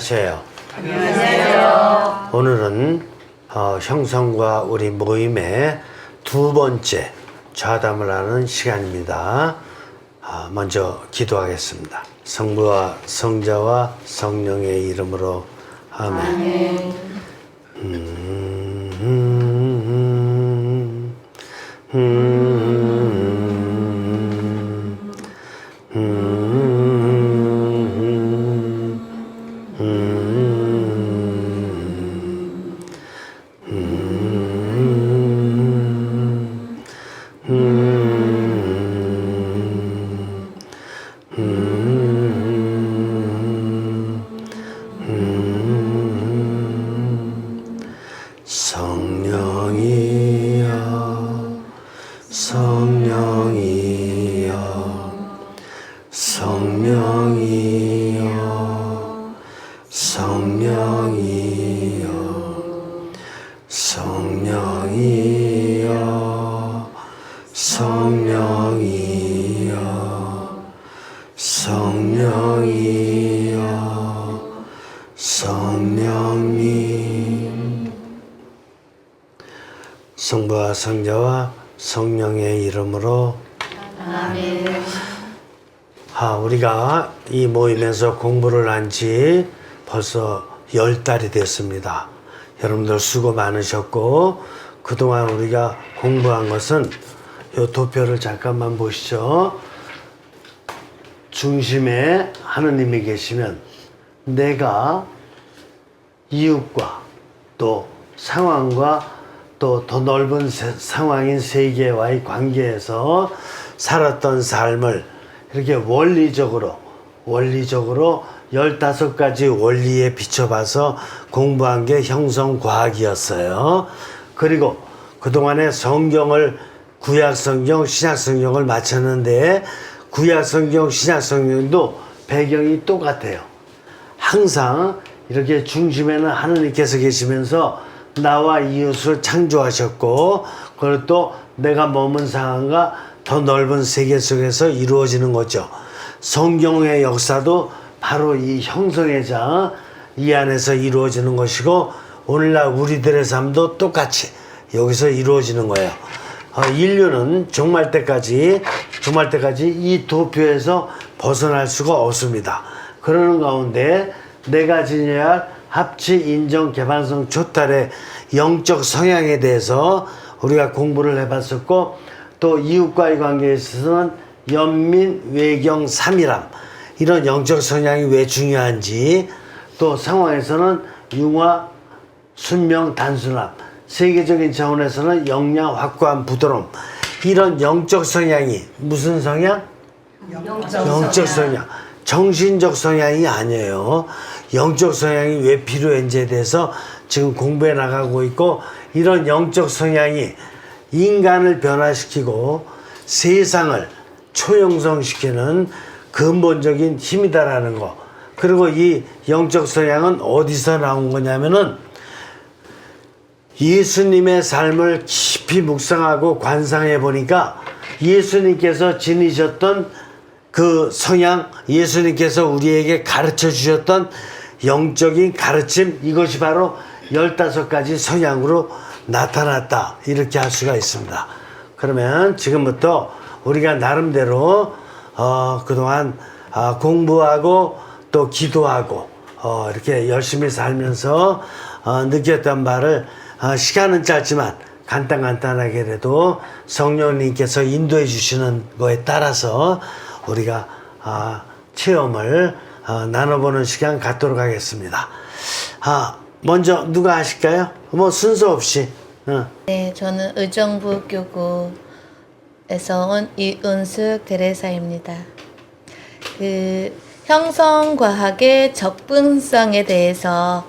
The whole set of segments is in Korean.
안녕하세요. 안녕하세요. 오늘은 형성과 우리 모임의 두 번째 좌담을 하는 시간입니다. 먼저 기도하겠습니다. 성부와 성자와 성령의 이름으로 아멘. 성령이여 성령이여 성령이여 성령이여 성령이여 성령이여 성령이여 성령님. 성부와 성자와 성령의 이름으로 아멘. 우리가 이 모임에서 공부를 한 지 벌써 10달이 됐습니다. 여러분들 수고 많으셨고, 그동안 우리가 공부한 것은 이 도표를 잠깐만 보시죠. 중심에 하느님이 계시면 내가 이웃과 또 상황과 또 더 넓은 상황인 세계와의 관계에서 살았던 삶을 이렇게 원리적으로 15가지 원리에 비춰봐서 공부한 게 형성과학이었어요. 그리고 그동안에 성경을 구약성경, 신약성경을 마쳤는데 구약성경, 신약성경도 배경이 똑같아요. 항상 이렇게 중심에는 하느님께서 계시면서 나와 이웃을 창조하셨고, 그리고 또 내가 머문 상황과 더 넓은 세계 속에서 이루어지는 거죠. 성경의 역사도 바로 이 형성의 장, 이 안에서 이루어지는 것이고, 오늘날 우리들의 삶도 똑같이 여기서 이루어지는 거예요. 인류는 종말 때까지 이 도표에서 벗어날 수가 없습니다. 그러는 가운데 내가 지녀야 할 합치, 인정, 개방성, 초탈의 영적 성향에 대해서 우리가 공부를 해봤었고, 또 이웃과의 관계에 있어서는 연민, 외경, 삼일함, 이런 영적 성향이 왜 중요한지, 또 상황에서는 융화, 순명, 단순함, 세계적인 차원에서는 역량, 확고한, 부드러움, 이런 영적 성향이 무슨 성향? 영적 성향. 정신적 성향이 아니에요. 영적 성향이 왜 필요한지에 대해서 지금 공부해 나가고 있고, 이런 영적 성향이 인간을 변화시키고 세상을 초형성시키는 근본적인 힘이다라는 거. 그리고 이 영적 성향은 어디서 나온 거냐면은 예수님의 삶을 깊이 묵상하고 관상해 보니까 예수님께서 지니셨던 그 성향, 예수님께서 우리에게 가르쳐 주셨던 영적인 가르침, 이것이 바로 15가지 성향으로 나타났다, 이렇게 할 수가 있습니다. 그러면 지금부터 우리가 나름대로 그동안 공부하고 또 기도하고 이렇게 열심히 살면서 느꼈던 바를 시간은 짧지만 간단하게라도 성령님께서 인도해 주시는 거에 따라서 우리가 체험을 나눠보는 시간 갖도록 하겠습니다. 먼저 누가 하실까요? 뭐 순서 없이. 네, 저는 의정부교구에서 온 이은숙 대레사입니다. 그 형성과학의 접근성에 대해서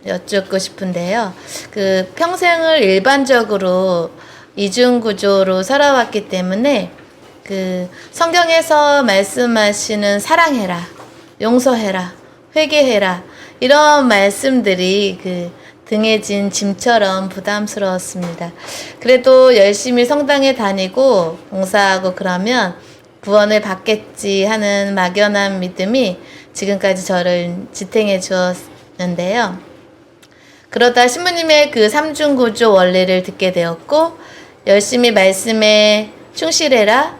여쭙고 싶은데요. 그 평생을 일반적으로 이중구조로 살아왔기 때문에 그 성경에서 말씀하시는 사랑해라, 용서해라, 회개해라, 이런 말씀들이 그 등에 진 짐처럼 부담스러웠습니다. 그래도 열심히 성당에 다니고 봉사하고 그러면 구원을 받겠지 하는 막연한 믿음이 지금까지 저를 지탱해 주었는데요. 그러다 신부님의 그 삼중구조 원리를 듣게 되었고 열심히 말씀에 충실해라.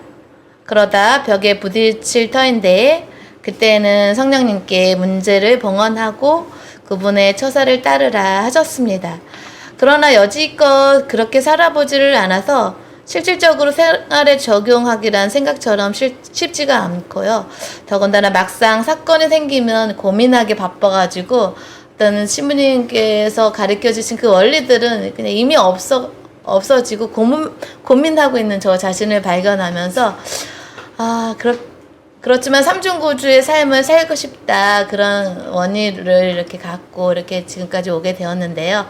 그러다 벽에 부딪힐 터인데 그때는 성령님께 문제를 봉헌하고 그분의 처사를 따르라 하셨습니다. 그러나 여지껏 그렇게 살아보지를 않아서 실질적으로 생활에 적용하기란 생각처럼 쉽지가 않고요. 더군다나 막상 사건이 생기면 고민하기 바빠가지고 어떤 신부님께서 가르쳐 주신 그 원리들은 그냥 이미 없어지고 고민하고 있는 저 자신을 발견하면서 그렇지만 삼중구주의 삶을 살고 싶다 그런 원의를 이렇게 갖고 이렇게 지금까지 오게 되었는데요.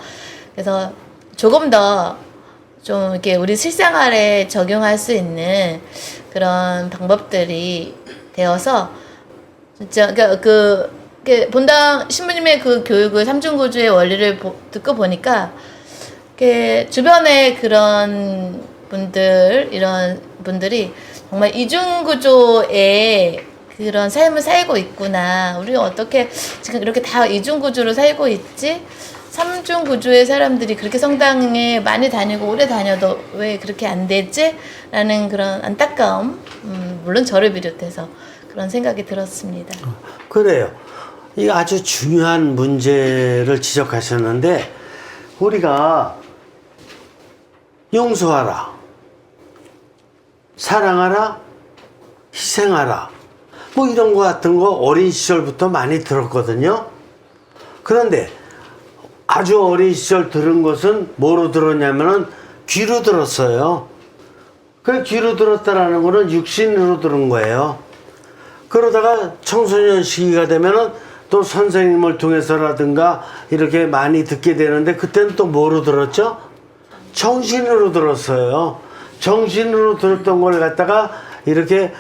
그래서 조금 더 좀 이렇게 우리 실생활에 적용할 수 있는 그런 방법들이 되어서 진짜 그러니까 본당 신부님의 그 교육을 삼중구주의 원리를 듣고 보니까 주변에 그런 분들 이런 분들이 정말 이중구조의 그런 삶을 살고 있구나. 우리가 어떻게 지금 이렇게 다 이중구조로 살고 있지? 삼중구조의 사람들이 그렇게 성당에 많이 다니고 오래 다녀도 왜 그렇게 안 되지? 라는 그런 안타까움, 물론 저를 비롯해서 그런 생각이 들었습니다. 그래요. 이 아주 중요한 문제를 지적하셨는데 우리가 용서하라, 사랑하라, 희생하라 뭐 이런 거 같은 거 어린 시절부터 많이 들었거든요. 그런데 아주 어린 시절 들은 것은 뭐로 들었냐면은 귀로 들었어요. 그 귀로 들었다라는 거는 육신으로 들은 거예요. 그러다가 청소년 시기가 되면은 또 선생님을 통해서라든가 이렇게 많이 듣게 되는데 그때는 또 뭐로 들었죠? 정신으로 들었어요. 정신으로 들었던 걸 갖다가 이렇게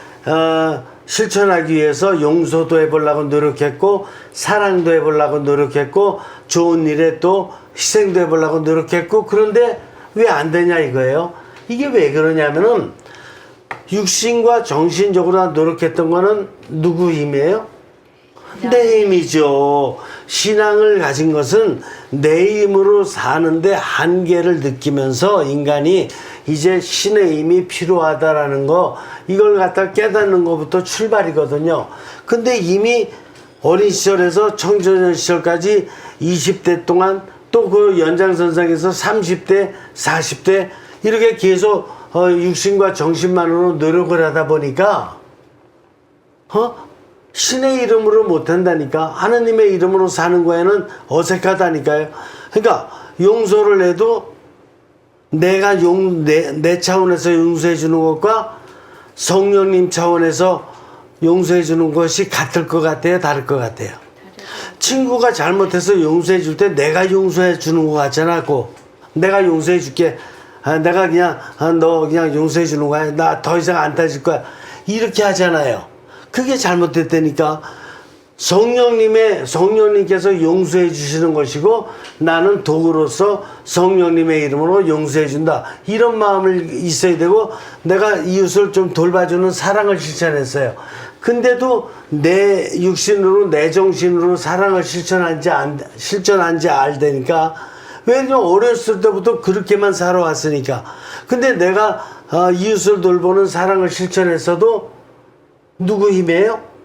실천하기 위해서 용서도 해보려고 노력했고 사랑도 해보려고 노력했고 좋은 일에 또 희생도 해보려고 노력했고 그런데 왜 안 되냐 이거예요. 이게 왜 그러냐면은 육신과 정신적으로 노력했던 거는 누구 힘이에요? 내 힘이죠. 신앙을 가진 것은 내 힘으로 사는데 한계를 느끼면서 인간이 이제 신의 힘이 필요하다라는 거 이걸 갖다 깨닫는 것부터 출발이거든요. 근데 이미 어린 시절에서 청소년 시절까지 20대 동안 또 그 연장선상에서 30대, 40대 이렇게 계속 육신과 정신만으로 노력을 하다 보니까 신의 이름으로 못한다니까 하느님의 이름으로 사는 거에는 어색하다니까요. 그러니까 용서를 해도 내가 내 차원에서 용서해 주는 것과 성령님 차원에서 용서해 주는 것이 같을 것 같아요? 다를 것 같아요? 친구가 잘못해서 용서해 줄 때 내가 용서해 주는 것 같잖아. 내가 용서해 줄게. 내가 그냥 너 그냥 용서해 주는 거야. 나 더 이상 안 따질 거야. 이렇게 하잖아요. 그게 잘못됐다니까. 성령님께서 용서해 주시는 것이고 나는 도구로서 성령님의 이름으로 용서해 준다. 이런 마음을 있어야 되고 내가 이웃을 좀 돌봐주는 사랑을 실천했어요. 근데도 내 육신으로 내 정신으로 사랑을 실천한지 알다니까. 왜냐면 어렸을 때부터 그렇게만 살아왔으니까. 근데 내가 이웃을 돌보는 사랑을 실천했어도 누구 힘이에요?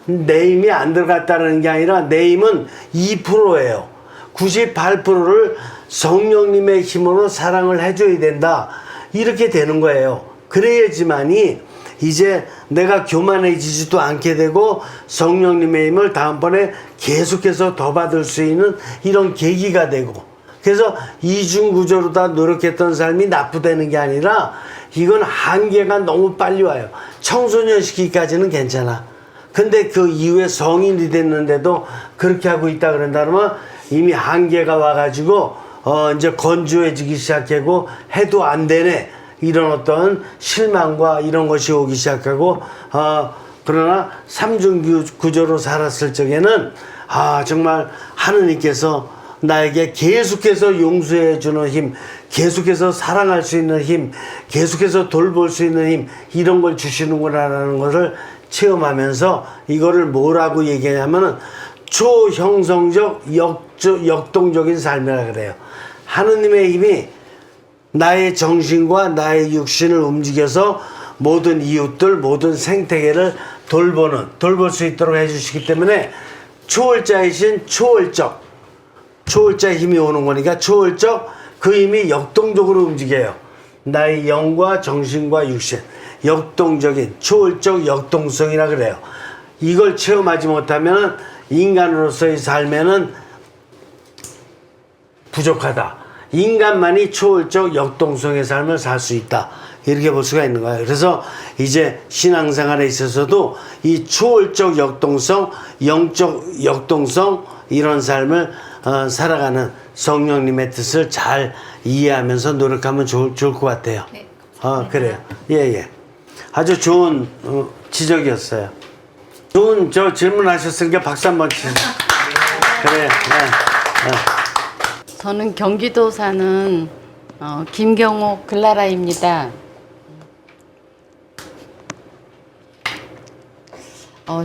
내 힘이 안 들어갔다는 게 아니라 내 힘은 2%예요. 98%를 성령님의 힘으로 사랑을 해줘야 된다. 이렇게 되는 거예요. 그래야지만이 이제 내가 교만해지지도 않게 되고 성령님의 힘을 다음번에 계속해서 더 받을 수 있는 이런 계기가 되고 그래서 이중구조로 다 노력했던 삶이 나쁘다는 게 아니라 이건 한계가 너무 빨리 와요. 청소년 시기까지는 괜찮아. 근데 그 이후에 성인이 됐는데도 그렇게 하고 있다 그런다면 이미 한계가 와가지고 이제 건조해지기 시작하고 해도 안 되네 이런 어떤 실망과 이런 것이 오기 시작하고 그러나 삼중구조로 살았을 적에는 정말 하느님께서 나에게 계속해서 용서해 주는 힘, 계속해서 사랑할 수 있는 힘, 계속해서 돌볼 수 있는 힘 이런 걸 주시는구나라는 것을 체험하면서 이거를 뭐라고 얘기하냐면은 초형성적 역동적인 삶이라 그래요. 하느님의 힘이 나의 정신과 나의 육신을 움직여서 모든 이웃들, 모든 생태계를 돌볼 수 있도록 해주시기 때문에 초월자이신 초월자의 힘이 오는 거니까 초월적 그 힘이 역동적으로 움직여요. 나의 영과 정신과 육신, 역동적인 초월적 역동성이라 그래요. 이걸 체험하지 못하면 인간으로서의 삶에는 부족하다. 인간만이 초월적 역동성의 삶을 살 수 있다. 이렇게 볼 수가 있는 거예요. 그래서 이제 신앙생활에 있어서도 이 초월적 역동성, 영적 역동성 이런 삶을 살아가는 성령님의 뜻을 잘 이해하면서 노력하면 좋을 것 같아요. 네, 그래요. 예. 아주 좋은 지적이었어요. 좋은 질문하셨으니까 박수 한번 치세요. 그래요. 저는 경기도 사는 김경옥 글라라입니다.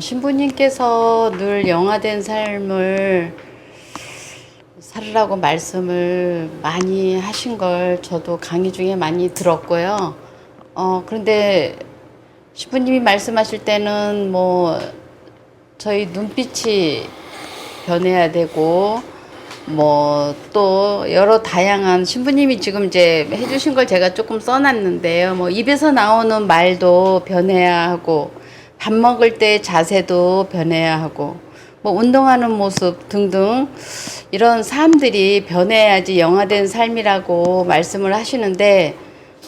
신부님께서 늘 영화된 삶을 살으라고 말씀을 많이 하신 걸 저도 강의 중에 많이 들었고요. 그런데 신부님이 말씀하실 때는 뭐 저희 눈빛이 변해야 되고 뭐 또 여러 다양한 신부님이 지금 이제 해주신 걸 제가 조금 써놨는데요. 뭐 입에서 나오는 말도 변해야 하고 밥 먹을 때 자세도 변해야 하고 뭐 운동하는 모습 등등 이런 삶들이 변해야지 영화된 삶이라고 말씀을 하시는데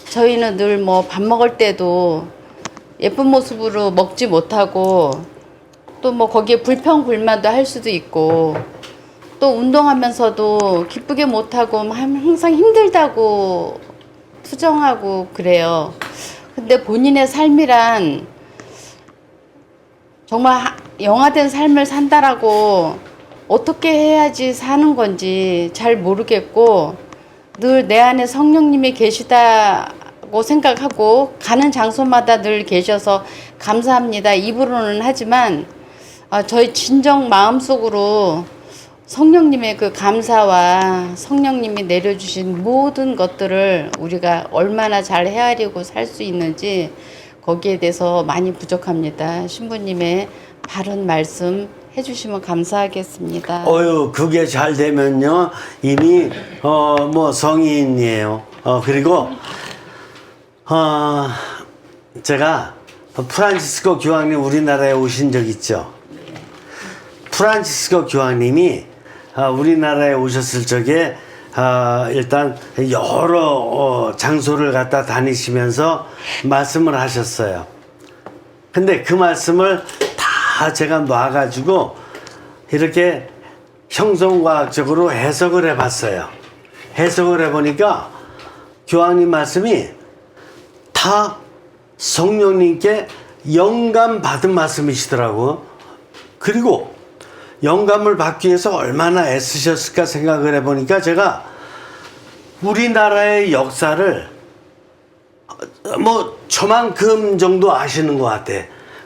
저희는 늘 뭐 밥 먹을 때도 예쁜 모습으로 먹지 못하고 또 뭐 거기에 불평불만도 할 수도 있고 또 운동하면서도 기쁘게 못하고 항상 힘들다고 투정하고 그래요. 근데 본인의 삶이란 정말 영화된 삶을 산다라고 어떻게 해야지 사는 건지 잘 모르겠고 늘 내 안에 성령님이 계시다고 생각하고 가는 장소마다 늘 계셔서 감사합니다. 입으로는 하지만 저희 진정 마음속으로 성령님의 그 감사와 성령님이 내려주신 모든 것들을 우리가 얼마나 잘 헤아리고 살 수 있는지 거기에 대해서 많이 부족합니다. 신부님의 바른 말씀 해주시면 감사하겠습니다. 그게 잘 되면요 이미 뭐 성인이에요. 그리고 제가 프란치스코 교황님 우리나라에 오신 적 있죠. 프란치스코 교황님이 우리나라에 오셨을 적에 일단 여러 장소를 갖다 다니시면서 말씀을 하셨어요. 근데 그 말씀을 다 제가 놔가지고 이렇게 형성과학적으로 해석을 해봤어요. 해석을 해보니까 교황님 말씀이 다 성령님께 영감 받은 말씀이시더라고. 그리고 영감을 받기 위해서 얼마나 애쓰셨을까 생각을 해보니까 제가 우리나라의 역사를 뭐 저만큼 정도 아시는 것 같아.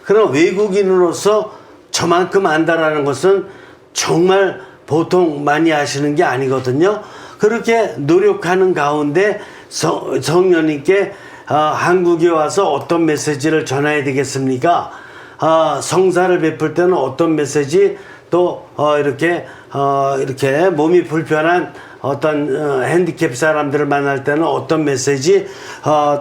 그럼 외국인으로서 저만큼 안다라는 것은 정말 보통 많이 아시는 게 아니거든요. 그렇게 노력하는 가운데 성령님께 한국에 와서 어떤 메시지를 전해야 되겠습니까? 성사를 베풀 때는 어떤 메시지, 또 이렇게 몸이 불편한 어떤 핸디캡 사람들을 만날 때는 어떤 메시지,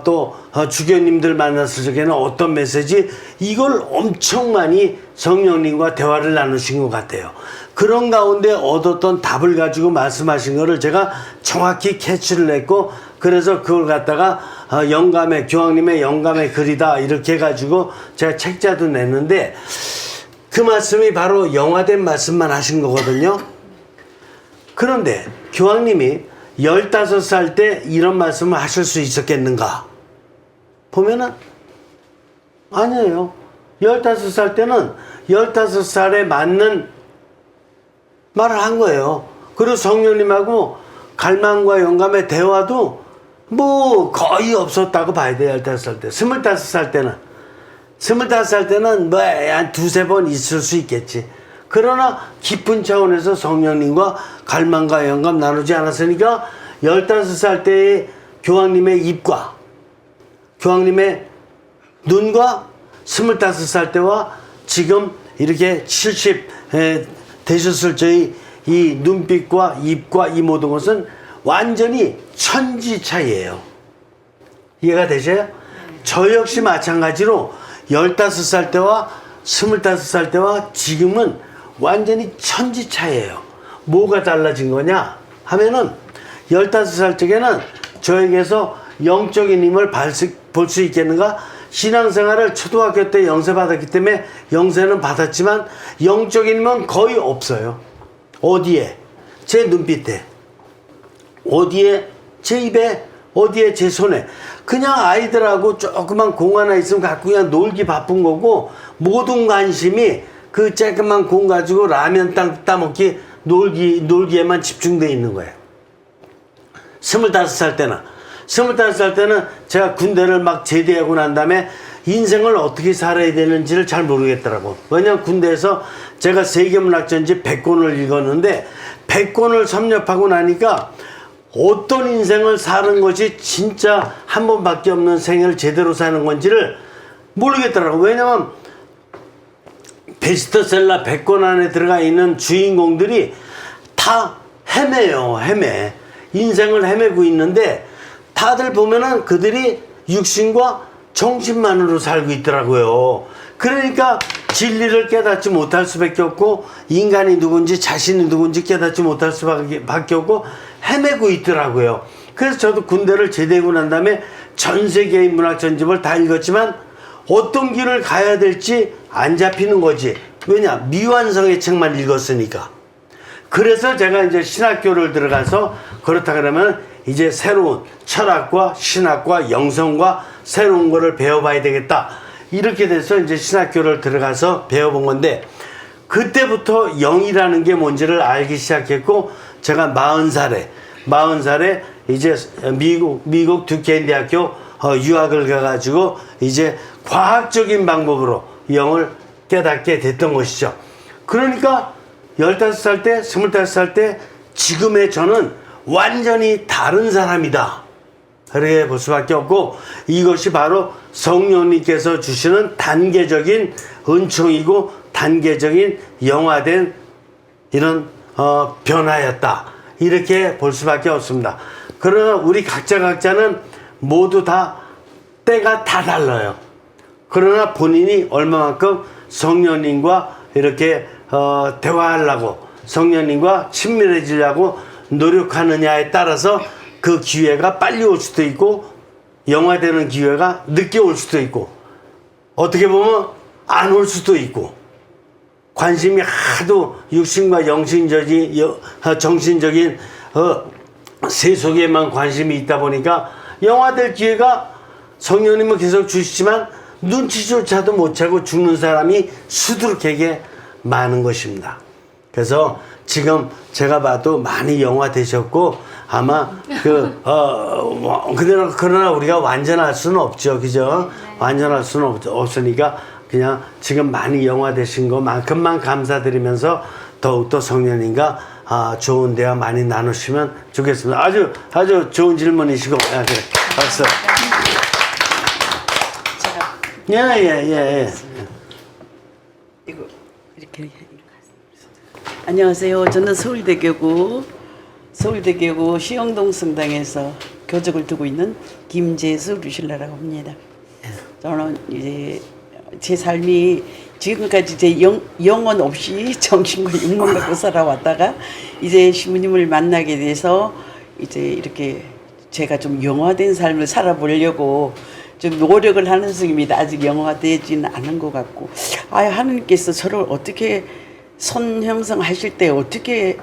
또 주교님들 만났을 적에는 어떤 메시지, 이걸 엄청 많이 성령님과 대화를 나누신 것 같아요. 그런 가운데 얻었던 답을 가지고 말씀하신 거를 제가 정확히 캐치를 했고, 그래서 그걸 갖다가 교황님의 영감의 글이다 이렇게 해가지고 제가 책자도 냈는데, 그 말씀이 바로 영화된 말씀만 하신 거거든요. 그런데 교황님이 15살 때 이런 말씀을 하실 수 있었겠는가? 보면은 아니에요. 15살 때는 15살에 맞는 말을 한 거예요. 그리고 성령님하고 갈망과 영감의 대화도 뭐 거의 없었다고 봐야 돼요. 15살 때. 25살 때는 25살 때는 뭐 한 두세 번 있을 수 있겠지. 그러나 깊은 차원에서 성령님과 갈망과 영감 나누지 않았으니까 15살 때의 교황님의 입과 교황님의 눈과 25살 때와 지금 이렇게 70 되셨을 저희 이 눈빛과 입과 이 모든 것은 완전히 천지 차이예요. 이해가 되세요? 저 역시 마찬가지로 15살 때와 25살 때와 지금은 완전히 천지 차이예요. 뭐가 달라진 거냐 하면은 15살 적에는 저에게서 영적인 힘을 볼 수 있겠는가? 신앙생활을 초등학교 때 영세 받았기 때문에 영세는 받았지만 영적인 힘은 거의 없어요. 어디에? 제 눈빛에, 어디에? 제 입에, 어디에? 제 손에. 그냥 아이들하고 조그만 공 하나 있으면 갖고 그냥 놀기 바쁜 거고, 모든 관심이 그 조그만 공 가지고 라면 땅 따먹기 놀기에만 집중되어 있는 거예요. 25살 때는 제가 군대를 막 제대하고 난 다음에 인생을 어떻게 살아야 되는지를 잘 모르겠더라고. 왜냐면 군대에서 제가 세계문학전지 100권을 읽었는데 100권을 섭렵하고 나니까 어떤 인생을 사는 것이 진짜 한 번밖에 없는 생을 제대로 사는 건지를 모르겠더라고. 왜냐면 베스트셀러 100권 안에 들어가 있는 주인공들이 다 헤매요. 인생을 헤매고 있는데 다들 보면은 그들이 육신과 정신만으로 살고 있더라고요. 그러니까 진리를 깨닫지 못할 수밖에 없고 인간이 누군지 자신이 누군지 깨닫지 못할 수밖에 없고 헤매고 있더라고요. 그래서 저도 군대를 제대하고 난 다음에 전 세계의 문학 전집을 다 읽었지만 어떤 길을 가야 될지 안 잡히는 거지. 왜냐? 미완성의 책만 읽었으니까. 그래서 제가 이제 신학교를 들어가서 그렇다 그러면 이제 새로운 철학과 신학과 영성과 새로운 거를 배워봐야 되겠다. 이렇게 돼서 이제 신학교를 들어가서 배워본 건데 그때부터 영이라는 게 뭔지를 알기 시작했고 제가 40살에 이제 미국 듀케인 대학교 유학을 가가지고 이제 과학적인 방법으로 영을 깨닫게 됐던 것이죠. 그러니까 15살 때, 25살 때 지금의 저는 완전히 다른 사람이다. 그렇게 볼 수밖에 없고 이것이 바로 성령님께서 주시는 단계적인 은총이고 단계적인 영화된 이런 변화였다. 이렇게 볼 수밖에 없습니다. 그러나 우리 각자는 모두 다 때가 다 달라요. 그러나 본인이 얼마만큼 성령님과 이렇게 대화하려고 성령님과 친밀해지려고 노력하느냐에 따라서 그 기회가 빨리 올 수도 있고 영화되는 기회가 늦게 올 수도 있고 어떻게 보면 안 올 수도 있고 관심이 하도 육신과 정신적인 세속에만 관심이 있다 보니까 영화될 기회가 성령님은 계속 주시지만 눈치조차도 못 채고 죽는 사람이 수두룩하게 많은 것입니다. 그래서 지금 제가 봐도 많이 영화되셨고 아마 그러나 우리가 완전할 수는 없죠. 그죠? 완전할 수는 없으니까 그냥 지금 많이 영화되신 것만큼만 감사드리면서 더욱더 성령님과 좋은 대화 많이 나누시면 좋겠습니다. 아주 좋은 질문이시고 그래. 박수. 예. 이거 이렇게 안녕하세요. 저는 서울대교구 시영동 성당에서 교적을 두고 있는 김재수 루실라라고 합니다. 저는 이제 제 삶이 지금까지 제 영혼 없이 정신과 육만 갖고 살아왔다가 이제 시부님을 만나게 돼서 이제 이렇게 제가 좀 영화된 삶을 살아보려고 좀 노력을 하는 중입니다. 아직 영화되지는 않은 것 같고 하나님께서 저를 어떻게 선 형성하실 때 어떻게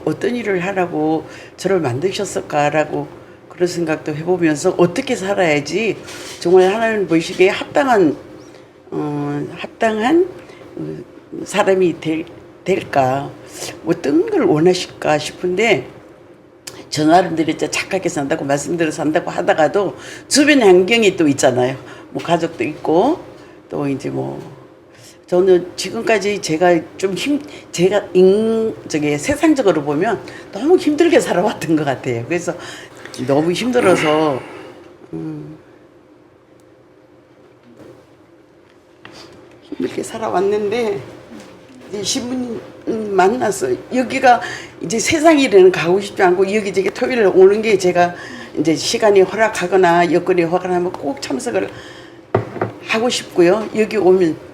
어떤 일을 하라고 저를 만드셨을까라고 그런 생각도 해보면서 어떻게 살아야지 정말 하나님 보시기에 합당한 사람이 될까 어떤 걸 원하실까 싶은데 저 나름대로 착하게 산다고 말씀대로 산다고 하다가도 주변 환경이 또 있잖아요. 뭐 가족도 있고 또 이제 뭐 저는 지금까지 제가 좀 저기 세상적으로 보면 너무 힘들게 살아왔던 것 같아요. 그래서 너무 힘들어서 힘들게 살아왔는데 이제 신부님 만나서 여기가 이제 세상이라는 가고 싶지 않고 여기저기 토요일에 오는 게 제가 이제 시간이 허락하거나 여건이 허락하면 꼭 참석을 하고 싶고요. 여기 오면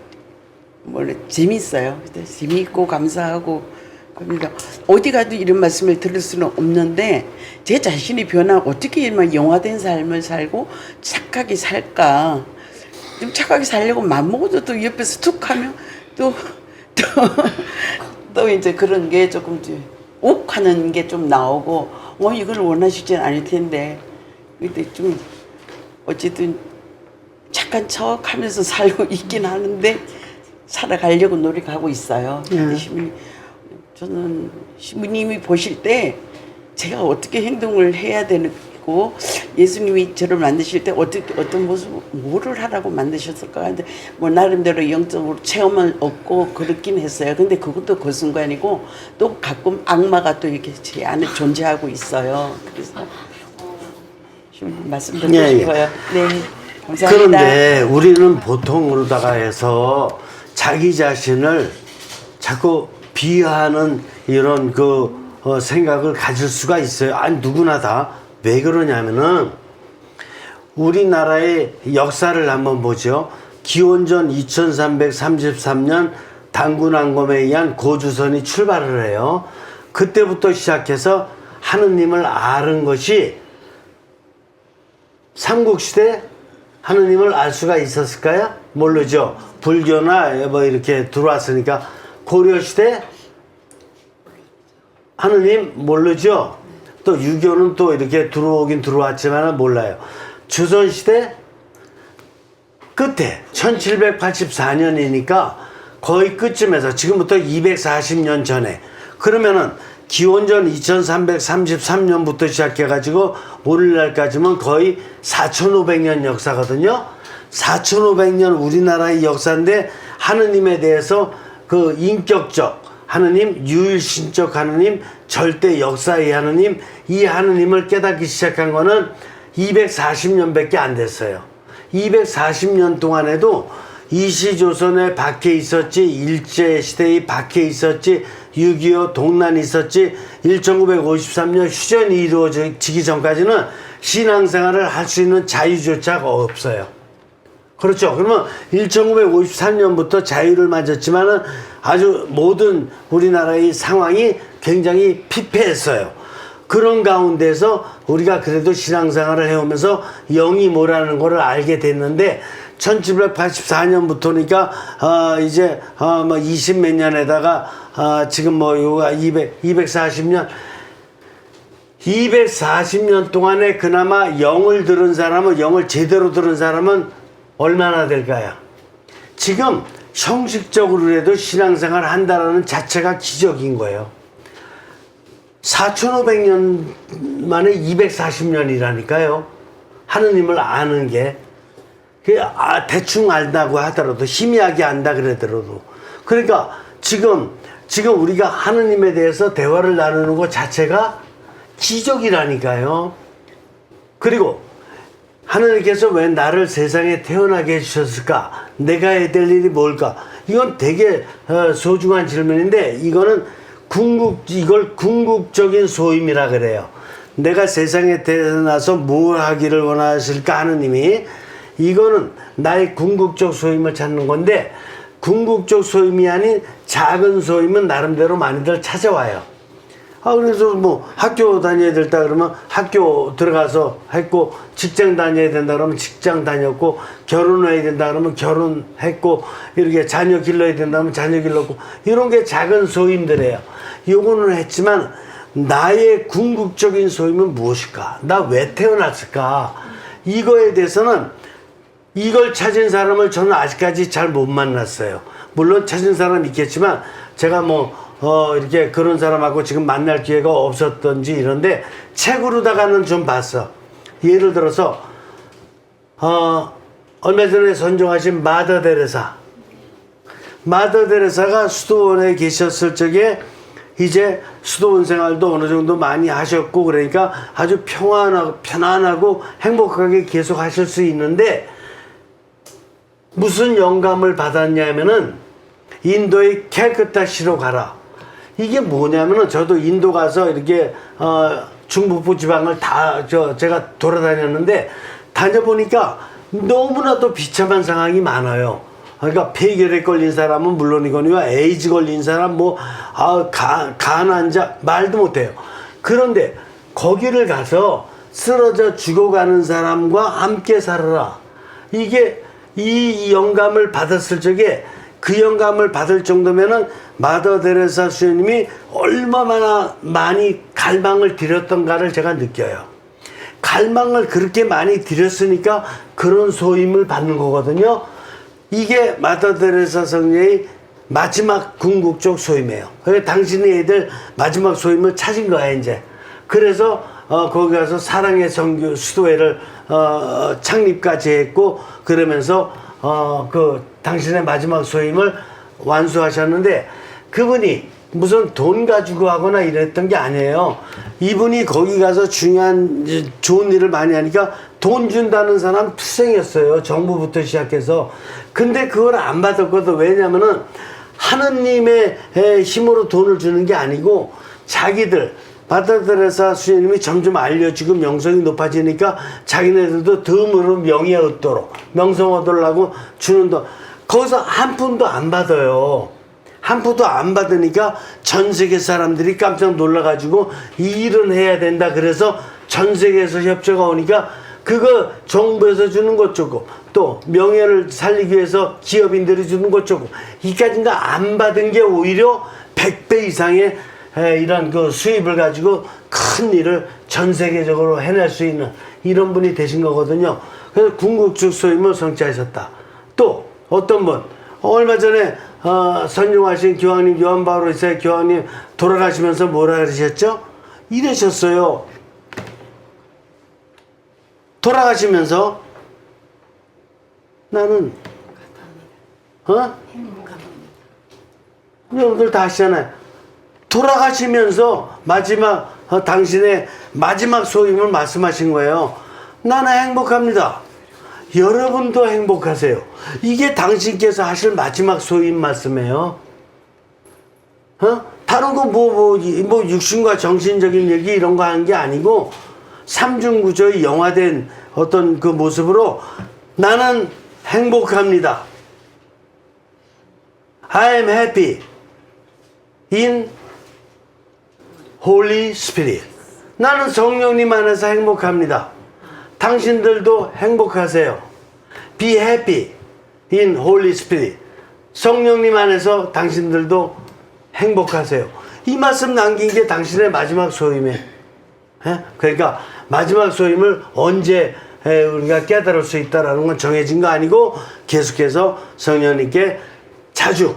원래 재밌어요. 재미있고 감사하고 그러니까 어디 가도 이런 말씀을 들을 수는 없는데 제 자신이 어떻게 이런 영화된 삶을 살고 착하게 살까? 좀 착하게 살려고 맘먹어도 또 옆에서 툭 하면 또 이제 그런 게 조금 욱하는 게 좀 나오고 이걸 원하시진 않을 텐데 근데 좀 어쨌든 착한 척 하면서 살고 있긴 하는데 살아가려고 노력하고 있어요. 근데 저는 신부님이 보실 때 제가 어떻게 행동을 해야 되고 예수님이 저를 만드실 때 어떤 모습 뭐를 하라고 만드셨을까 하는데 뭐 나름대로 영적으로 체험을 얻고 그렇긴 했어요. 근데 그것도 그 순간이고 또 가끔 악마가 또 이렇게 제 안에 존재하고 있어요. 그래서 신부님 말씀드리고 예, 예. 싶어요. 네, 감사합니다. 그런데 우리는 보통으로다가 해서 자기 자신을 자꾸 비하하는 이런 생각을 가질 수가 있어요. 아니 누구나 다. 왜 그러냐면은 우리나라의 역사를 한번 보죠. 기원전 2333년 단군왕검에 의한 고주선이 출발을 해요. 그때부터 시작해서 하느님을 아는 것이 삼국시대 하느님을 알 수가 있었을까요? 모르죠. 불교나 뭐 이렇게 들어왔으니까 고려시대 하느님 모르죠. 또 유교는 또 이렇게 들어오긴 들어왔지만 몰라요. 조선시대 끝에 1784년이니까 거의 끝쯤에서 지금부터 240년 전에 그러면은 기원전 2333년부터 시작해가지고 오늘날까지면 거의 4500년 역사거든요. 4500년 우리나라의 역사인데 하느님에 대해서 그 인격적 하느님, 유일신적 하느님, 절대 역사의 하느님, 이 하느님을 깨닫기 시작한 거는 240년밖에 안 됐어요. 240년 동안에도 이시조선에 밖에 있었지, 일제시대의 밖에 있었지, 6.25 동란이 있었지, 1953년 휴전이 이루어지기 전까지는 신앙생활을 할 수 있는 자유조차 없어요. 그렇죠. 그러면 1953년부터 자유를 맞았지만은 아주 모든 우리나라의 상황이 굉장히 피폐했어요. 그런 가운데서 우리가 그래도 신앙생활을 해오면서 영이 뭐라는 것을 알게 됐는데 1784년부터니까 이제 뭐 20몇 년에다가 지금 뭐 요가 240년 240년 동안에 그나마 영을 들은 사람은 영을 제대로 들은 사람은 얼마나 될까요? 지금 형식적으로라도 신앙생활을 한다는 자체가 기적인 거예요. 4500년 만에 240년이라니까요. 하느님을 아는 게 대충 안다고 하더라도 희미하게 안다 그러더라도 그러니까 지금 우리가 하느님에 대해서 대화를 나누는 것 자체가 기적이라니까요. 그리고 하느님께서 왜 나를 세상에 태어나게 해주셨을까? 내가 해야 될 일이 뭘까? 이건 되게 소중한 질문인데 이걸 궁극적인 소임이라 그래요. 내가 세상에 태어나서 뭘 하기를 원하실까 하느님이 이거는 나의 궁극적 소임을 찾는 건데 궁극적 소임이 아닌 작은 소임은 나름대로 많이들 찾아와요. 그래서 뭐 학교 다녀야 된다 그러면 학교 들어가서 했고 직장 다녀야 된다 그러면 직장 다녔고 결혼해야 된다 그러면 결혼했고 이렇게 자녀 길러야 된다 그러면 자녀 길렀고 이런 게 작은 소임들이에요. 요거는 했지만 나의 궁극적인 소임은 무엇일까? 나 왜 태어났을까? 이거에 대해서는 이걸 찾은 사람을 저는 아직까지 잘 못 만났어요. 물론 찾은 사람 있겠지만 제가 이렇게 그런 사람하고 지금 만날 기회가 없었던지 이런데 책으로다가는 좀 봤어. 예를 들어서 얼마 전에 선종하신 마더 데레사. 마더 데레사가 수도원에 계셨을 적에 이제 수도원 생활도 어느 정도 많이 하셨고 그러니까 아주 편안하고 행복하게 계속 하실 수 있는데 무슨 영감을 받았냐면은 인도의 캘커타시로 가라. 이게 뭐냐면은 저도 인도 가서 이렇게 중북부 지방을 제가 돌아다녔는데 다녀보니까 너무나도 비참한 상황이 많아요. 그러니까 폐결핵 걸린 사람은 물론이거니와 에이즈 걸린 사람 간 환자 말도 못해요. 그런데 거기를 가서 쓰러져 죽어가는 사람과 함께 살아라. 이게 이 영감을 받았을 적에 그 영감을 받을 정도면은 마더 데레사 수녀님이 얼마나 많이 갈망을 들였던가를 제가 느껴요. 갈망을 그렇게 많이 들였으니까 그런 소임을 받는 거거든요. 이게 마더 데레사 성녀의 마지막 궁극적 소임이에요. 그래서 당신이 애들 마지막 소임을 찾은 거야 이제. 그래서 거기 가서 사랑의 성교 수도회를 창립까지 했고 그러면서 그 당신의 마지막 소임을 완수하셨는데 그분이 무슨 돈 가지고 하거나 이랬던 게 아니에요. 이분이 거기 가서 중요한 좋은 일을 많이 하니까 돈 준다는 사람 투생이었어요. 정부부터 시작해서. 근데 그걸 안 받았거든. 왜냐면은 하느님의 힘으로 돈을 주는 게 아니고 자기들 마더 데레사 수녀님이 점점 알려지고 명성이 높아지니까 자기네들도 덤으로 명예 얻도록 명성 얻으려고 주는 돈 거기서 한 푼도 안 받아요. 한 푼도 안 받으니까 전 세계 사람들이 깜짝 놀라가지고 이 일은 해야 된다. 그래서 전 세계에서 협조가 오니까 그거 정부에서 주는 것 좋고 또 명예를 살리기 위해서 기업인들이 주는 것 좋고 이까지인가 안 받은 게 오히려 100배 이상의 이런 그 수입을 가지고 큰 일을 전 세계적으로 해낼 수 있는 이런 분이 되신 거거든요. 그래서 궁극적 소임을 성취하셨다. 또 어떤 분 얼마 전에 선종하신 교황님 요한 바오로 2세 교황님 돌아가시면서 뭐라 그러셨죠? 이러셨어요. 돌아가시면서 나는 여러분들 다 아시잖아요. 돌아가시면서 마지막 당신의 마지막 소임을 말씀하신 거예요. 나는 행복합니다. 여러분도 행복하세요. 이게 당신께서 하실 마지막 소임 말씀이에요. 다른 거 뭐 육신과 정신적인 얘기 이런 거 하는 게 아니고 삼중구조의 영화된 어떤 그 모습으로 나는 행복합니다. I am happy in Holy Spirit. 나는 성령님 안에서 행복합니다. 당신들도 행복하세요. Be happy in Holy Spirit. 성령님 안에서 당신들도 행복하세요. 이 말씀 남긴 게 당신의 마지막 소임이에요. 그러니까 마지막 소임을 언제 우리가 깨달을 수 있다라는 건 정해진 거 아니고 계속해서 성령님께 자주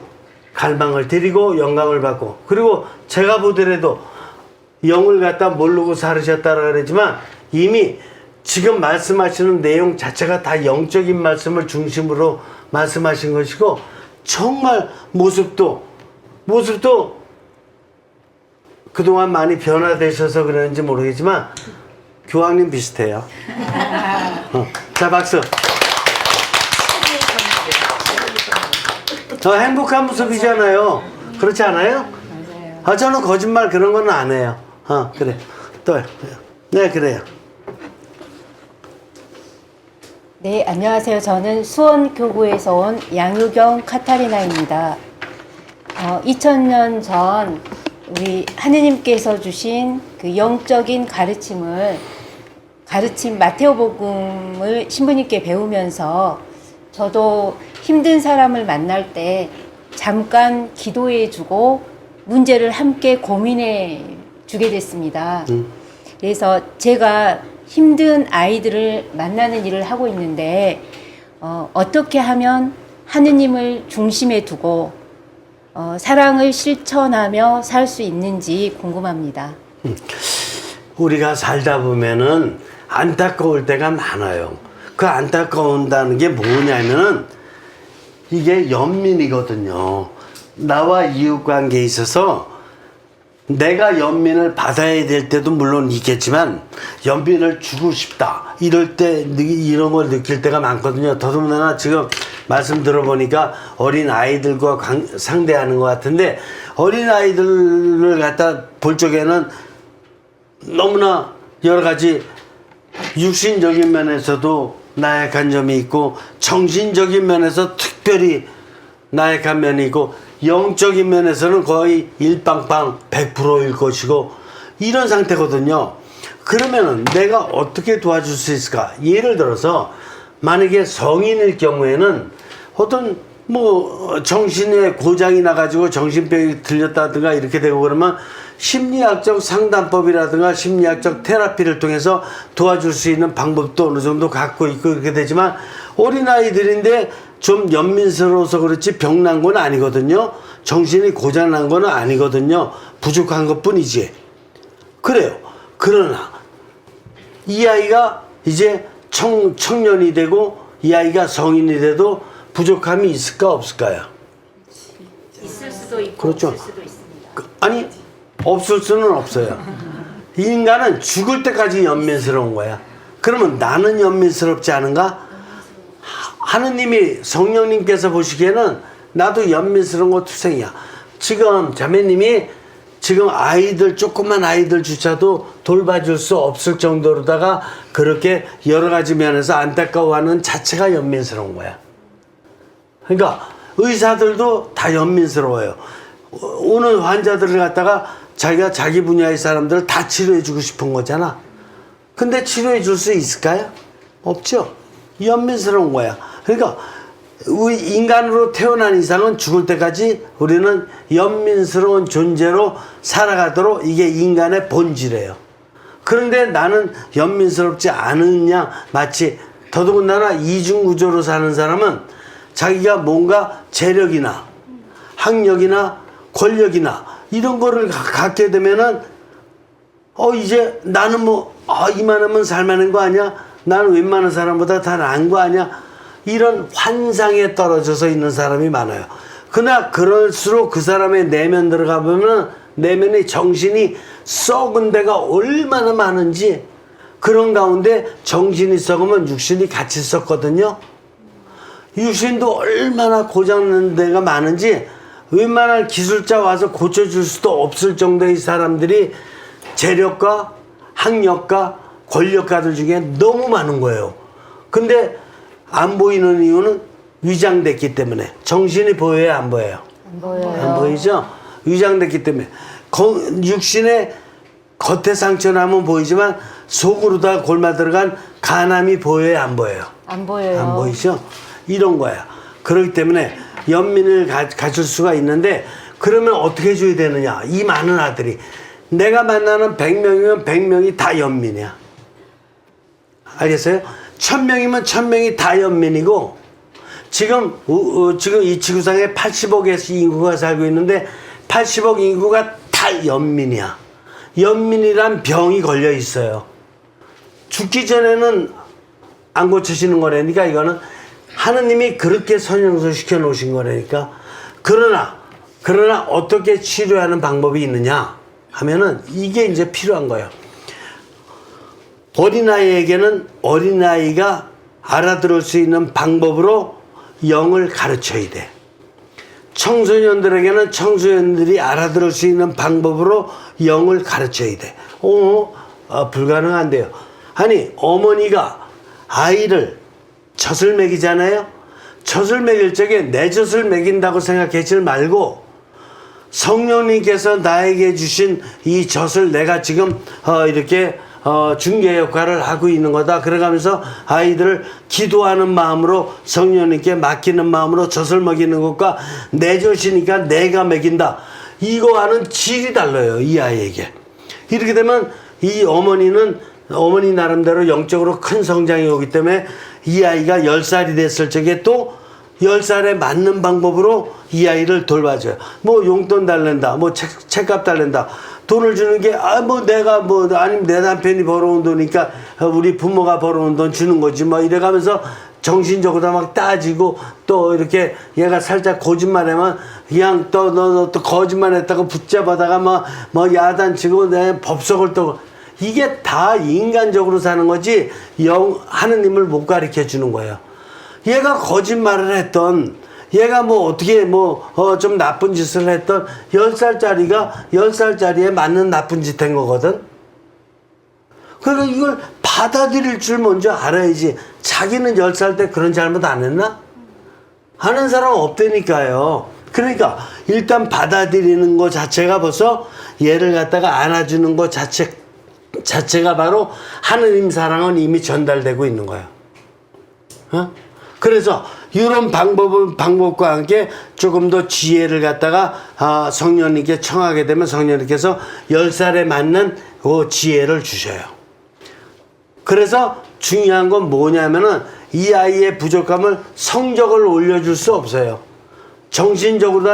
갈망을 드리고 영감을 받고 그리고 제가 보더라도 영을 갖다 모르고 살으셨다라 그러지만 이미 지금 말씀하시는 내용 자체가 다 영적인 말씀을 중심으로 말씀하신 것이고 정말 모습도 그동안 많이 변화되셔서 그러는지 모르겠지만 교황님 비슷해요. 자 박수. 저 행복한 모습이잖아요. 그렇지 않아요? 맞아요. 저는 거짓말 그런 건 안 해요. 그래. 또 네 그래요. 네, 안녕하세요. 저는 수원교구에서 온 양유경 카타리나입니다. 2000년 전 우리 하느님께서 주신 그 영적인 가르침 마테오복음을 신부님께 배우면서 저도 힘든 사람을 만날 때 잠깐 기도해 주고 문제를 함께 고민해 주게 됐습니다. 그래서 제가 힘든 아이들을 만나는 일을 하고 있는데 어떻게 하면 하느님을 중심에 두고 사랑을 실천하며 살 수 있는지 궁금합니다. 우리가 살다 보면은 안타까울 때가 많아요. 그 안타까운다는 게 뭐냐면은 이게 연민이거든요. 나와 이웃 관계에 있어서 내가 연민을 받아야 될 때도 물론 있겠지만 연민을 주고 싶다 이럴 때 이런 걸 느낄 때가 많거든요. 더더군다나 지금 말씀 들어보니까 어린 아이들과 상대하는 것 같은데 어린 아이들을 갖다 볼 적에는 너무나 여러 가지 육신적인 면에서도 나약한 점이 있고 정신적인 면에서 특별히 나약한 면이 있고 영적인 면에서는 거의 일빵빵 100%일 것이고 이런 상태거든요. 그러면은 내가 어떻게 도와줄 수 있을까? 예를 들어서 만약에 성인일 경우에는 어떤 뭐 정신에 고장이 나가지고 정신병이 들렸다든가 이렇게 되고 그러면 심리학적 상담법이라든가 심리학적 테라피를 통해서 도와줄 수 있는 방법도 어느 정도 갖고 있고 이렇게 되지만 어린아이들인데 좀 연민스러워서 그렇지 병난 건 아니거든요. 정신이 고장난 건 아니거든요. 부족한 것 뿐이지. 그래요. 그러나 이 아이가 이제 청년이 되고 이 아이가 성인이 돼도 부족함이 있을까 없을까요? 있을 수도 있고 그렇죠. 없을 수도 있습니다. 아니 없을 수는 없어요. 인간은 죽을 때까지 연민스러운 거야. 그러면 나는 연민스럽지 않은가? 하느님이 성령님께서 보시기에는 나도 연민스러운 거 투생이야. 지금 자매님이 지금 아이들 조그만 아이들조차도 돌봐줄 수 없을 정도로다가 그렇게 여러 가지 면에서 안타까워하는 자체가 연민스러운 거야. 그러니까 의사들도 다 연민스러워요. 오는 환자들을 갖다가 자기가 자기 분야의 사람들을 다 치료해 주고 싶은 거잖아. 근데 치료해 줄 수 있을까요? 없죠. 연민스러운 거야. 그러니까 우리 인간으로 태어난 이상은 죽을 때까지 우리는 연민스러운 존재로 살아가도록 이게 인간의 본질이에요. 그런데 나는 연민스럽지 않으냐? 마치 더더군다나 이중구조로 사는 사람은 자기가 뭔가 재력이나 학력이나 권력이나 이런 거를 갖게 되면은 이제 나는 이만하면 살만한 거 아니야? 나는 웬만한 사람보다 다 나은 거 아니야? 이런 환상에 떨어져서 있는 사람이 많아요. 그러나 그럴수록 그 사람의 내면 들어가 보면 내면의 정신이 썩은 데가 얼마나 많은지 그런 가운데 정신이 썩으면 육신이 같이 썩거든요. 육신도 얼마나 고장난 데가 많은지 웬만한 기술자 와서 고쳐줄 수도 없을 정도의 사람들이 재력가, 학력가, 권력가들 중에 너무 많은 거예요. 근데 안 보이는 이유는 위장됐기 때문에. 정신이 보여요, 안 보여요? 안 보여요. 안 보이죠? 위장됐기 때문에. 육신의 겉에 상처나면 보이지만 속으로 다 골마 들어간 간암이 보여요, 안 보여요? 안 보여요. 안 보이죠? 이런 거야. 그렇기 때문에 연민을 가질 수가 있는데 그러면 어떻게 해줘야 되느냐? 이 많은 아들이 내가 만나는 100명이면 100명이 다 연민이야. 알겠어요? 1000명이면 1000명이 다 연민이고 지금 이 지구상에 80억의 인구가 살고 있는데 80억 인구가 다 연민이야. 연민이란 병이 걸려 있어요. 죽기 전에는 안 고쳐지는 거라니까 이거는 하느님이 그렇게 선형소 시켜 놓으신 거라니까. 그러나 어떻게 치료하는 방법이 있느냐 하면은 이게 이제 필요한 거예요. 어린아이에게는 어린아이가 알아들을 수 있는 방법으로 영을 가르쳐야 돼. 청소년들에게는 청소년들이 알아들을 수 있는 방법으로 영을 가르쳐야 돼. 불가능한데요. 아니 어머니가 아이를 젖을 먹이잖아요. 젖을 먹일 적에 내 젖을 먹인다고 생각하지 말고 성령님께서 나에게 주신 이 젖을 내가 지금 이렇게 중개 역할을 하고 있는 거다. 그래가면서 아이들을 기도하는 마음으로 성령님께 맡기는 마음으로 젖을 먹이는 것과 내 젖이니까 내가 먹인다. 이거와는 질이 달라요. 이 아이에게. 이렇게 되면 이 어머니 나름대로 영적으로 큰 성장이 오기 때문에 이 아이가 10살이 됐을 적에 또 10살에 맞는 방법으로 이 아이를 돌봐줘요. 뭐 용돈 달랜다, 뭐 책값 달랜다. 돈을 주는 게, 아니면 내 남편이 벌어온 돈이니까 우리 부모가 벌어온 돈 주는 거지 뭐 이래가면서 정신적으로 막 따지고 또 이렇게 얘가 살짝 거짓말하면 그냥 또 너 또 거짓말했다고 붙잡아다가 뭐 야단치고 내 법석을 또 이게 다 인간적으로 사는 거지 하느님을 못 가르쳐 주는 거예요. 얘가 거짓말을 했던 얘가 뭐 어떻게 좀 나쁜 짓을 했던 10살짜리가 10살짜리에 맞는 나쁜 짓 한 거거든. 그러니까 이걸 받아들일 줄 먼저 알아야지. 자기는 10살 때 그런 잘못 안 했나? 하는 사람 없다니까요. 그러니까 일단 받아들이는 거 자체가 벌써 얘를 갖다가 안아주는 거 자체가 바로 하느님 사랑은 이미 전달되고 있는 거야. 어? 그래서 이런 방법과 함께 조금 더 지혜를 갖다가 성령님께 청하게 되면 성령님께서 10살에 맞는 그 지혜를 주셔요. 그래서 중요한 건 뭐냐면은 이 아이의 부족함을 성적을 올려줄 수 없어요. 정신적으로 다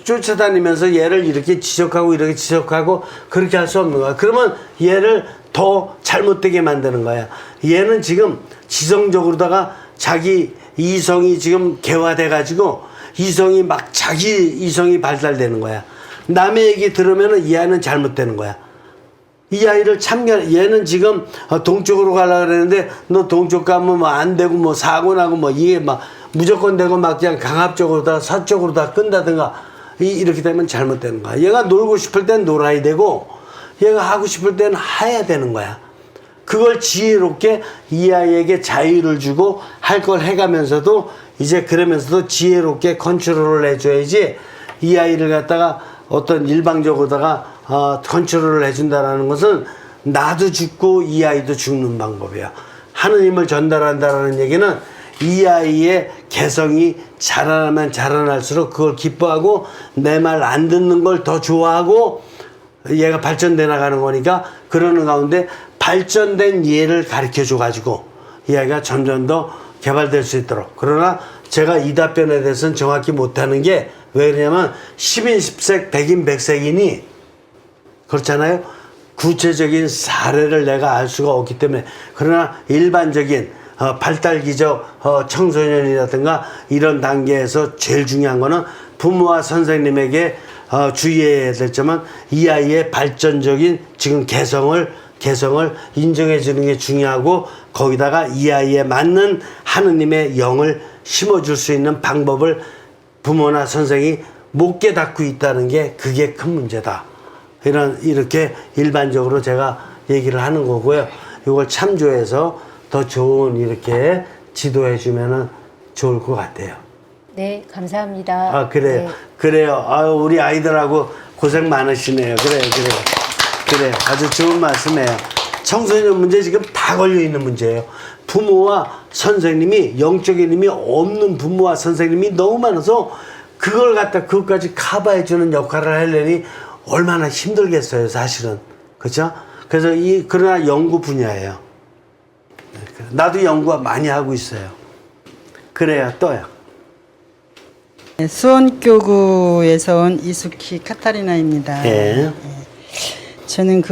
쫓아다니면서 얘를 이렇게 지적하고 이렇게 지적하고 그렇게 할 수 없는 거야. 그러면 얘를 더 잘못되게 만드는 거야. 얘는 지금 지성적으로다가 자기 이성이 지금 개화돼 가지고 이성이 막 자기 이성이 발달되는 거야. 남의 얘기 들으면은 이 아이는 잘못되는 거야. 이 아이를 얘는 지금 동쪽으로 가려고 그랬는데 너 동쪽 가면 뭐 안 되고 뭐 사고 나고 뭐 이게 막 무조건 되고 막 그냥 강압적으로 다 서쪽으로 다 끈다든가 이렇게 되면 잘못되는 거야. 얘가 놀고 싶을 땐 놀아야 되고 얘가 하고 싶을 땐 해야 되는 거야. 그걸 지혜롭게 이 아이에게 자유를 주고 할 걸 해가면서도 이제 그러면서도 지혜롭게 컨트롤을 해줘야지 이 아이를 갖다가 어떤 일방적으로다가 컨트롤을 해준다라는 것은 나도 죽고 이 아이도 죽는 방법이야. 하느님을 전달한다라는 얘기는 이 아이의 개성이 자라나면 자라날수록 그걸 기뻐하고 내 말 안 듣는 걸 더 좋아하고 얘가 발전돼 나가는 거니까 그러는 가운데 발전된 얘를 가르쳐 줘가지고 이 아이가 점점 더 개발될 수 있도록. 그러나 제가 이 답변에 대해서는 정확히 못하는 게 왜 그러냐면 10인 10색 100인 100색이니 그렇잖아요. 구체적인 사례를 내가 알 수가 없기 때문에. 그러나 일반적인 발달기적 청소년이라든가 이런 단계에서 제일 중요한 거는 부모와 선생님에게 주의해야 될 점은 이 아이의 발전적인 지금 개성을 인정해 주는 게 중요하고 거기다가 이 아이에 맞는 하느님의 영을 심어줄 수 있는 방법을 부모나 선생이 못 깨닫고 있다는 게 그게 큰 문제다. 이렇게 일반적으로 제가 얘기를 하는 거고요. 이걸 참조해서 더 좋은 이렇게 지도해 주면은 좋을 것 같아요. 네, 감사합니다. 그래요. 네. 그래요. 우리 아이들하고 고생 많으시네요. 그래요. 아주 좋은 말씀이에요. 청소년 문제 지금 다 걸려 있는 문제예요. 부모와 선생님이 영적인 힘이 없는 부모와 선생님이 너무 많아서 그걸 갖다 그것까지 커버해 주는 역할을 하려니 얼마나 힘들겠어요, 사실은. 그렇죠? 그래서 그러나 연구 분야예요. 나도 연구 많이 하고 있어요. 그래요, 또요. 네, 수원교구에서 온 이수키 카타리나입니다. 예. 저는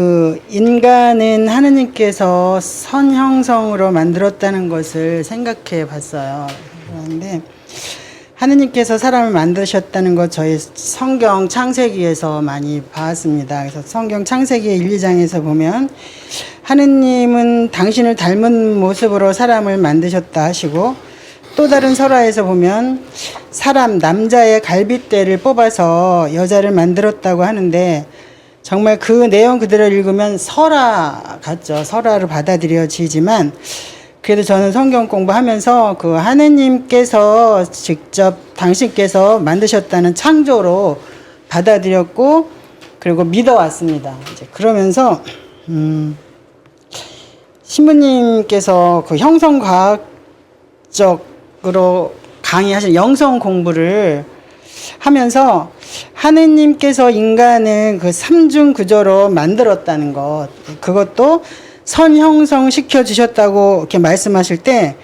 인간은 하느님께서 선 형성으로 만들었다는 것을 생각해 봤어요. 그런데 하느님께서 사람을 만드셨다는 것 저희 성경 창세기에서 많이 봤습니다. 그래서 성경 창세기 1, 2장에서 보면 하느님은 당신을 닮은 모습으로 사람을 만드셨다 하시고 또 다른 설화에서 보면 남자의 갈빗대를 뽑아서 여자를 만들었다고 하는데 정말 그 내용 그대로 읽으면 설화 같죠. 설화로 받아들여지지만 그래도 저는 성경 공부하면서 하느님께서 직접 당신께서 만드셨다는 창조로 받아들였고 그리고 믿어왔습니다. 이제 그러면서 신부님께서 형성과학적으로 강의하신 영성 공부를 하면서 하느님께서 인간을 삼중 구조로 만들었다는 것, 그것도 선형성 시켜 주셨다고 이렇게 말씀하실 때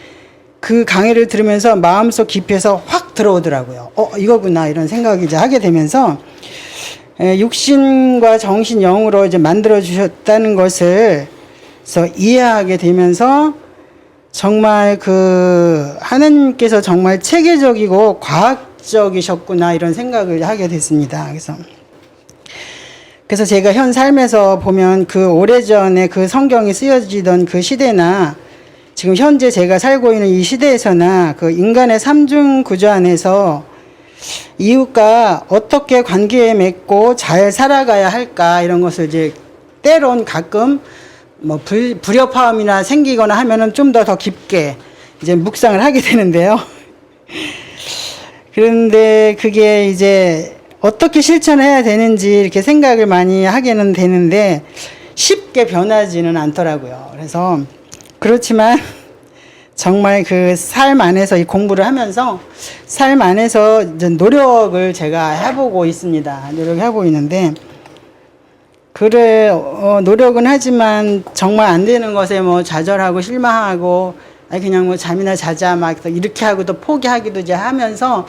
그 강의를 들으면서 마음속 깊이에서 확 들어오더라고요. 이거구나 이런 생각을 이제 하게 되면서 육신과 정신 영으로 이제 만들어 주셨다는 것을 그래서 이해하게 되면서 정말 그 하나님께서 정말 체계적이고 과학적이셨구나 이런 생각을 하게 됐습니다. 그래서 제가 현 삶에서 보면 그 오래전에 그 성경이 쓰여지던 그 시대나 지금 현재 제가 살고 있는 이 시대에서나 그 인간의 삼중 구조 안에서 이웃과 어떻게 관계 맺고 잘 살아가야 할까 이런 것을 이제 때론 가끔 뭐 불협화음이나 생기거나 하면은 좀 더 깊게 이제 묵상을 하게 되는데요. 그런데 그게 이제 어떻게 실천해야 되는지 이렇게 생각을 많이 하게는 되는데 쉽게 변하지는 않더라고요. 그래서 그렇지만 정말 그 삶 안에서 이 공부를 하면서 삶 안에서 이제 노력을 제가 해보고 있습니다. 노력해보고 있는데 그래 노력은 하지만 정말 안 되는 것에 뭐 좌절하고 실망하고 아니 그냥 뭐 잠이나 자자 막 이렇게 하고 또 포기하기도 이제 하면서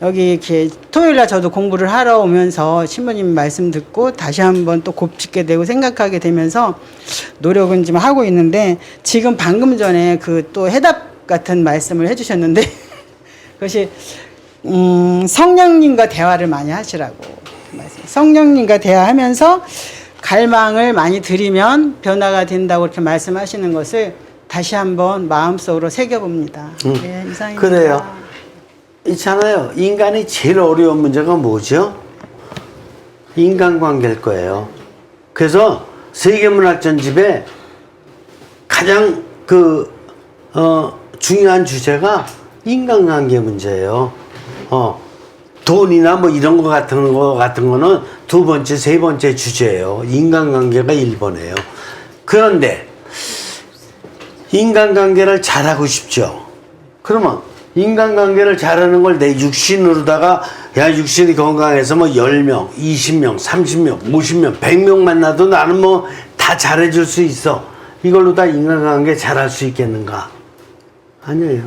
여기 이렇게 토요일날 저도 공부를 하러 오면서 신부님 말씀 듣고 다시 한번 또 곱씹게 되고 생각하게 되면서 노력은 지금 하고 있는데 지금 방금 전에 그 또 해답 같은 말씀을 해주셨는데 그것이 성령님과 대화를 많이 하시라고 성령님과 대화하면서 갈망을 많이 드리면 변화가 된다고 이렇게 말씀하시는 것을 다시 한번 마음속으로 새겨봅니다. 네, 이상입니다. 그래요. 있잖아요. 인간이 제일 어려운 문제가 뭐죠? 인간관계일 거예요. 그래서 세계문학전집에 가장 중요한 주제가 인간관계 문제예요. 돈이나 뭐 이런 거 같은 거는 두 번째, 세 번째 주제예요. 인간관계가 1번이에요. 그런데 인간관계를 잘하고 싶죠. 그러면 인간관계를 잘하는 걸 내 육신으로다가 야 육신이 건강해서 뭐 10명, 20명, 30명, 50명, 100명 만나도 나는 뭐 다 잘해줄 수 있어. 이걸로 다 인간관계 잘할 수 있겠는가? 아니에요.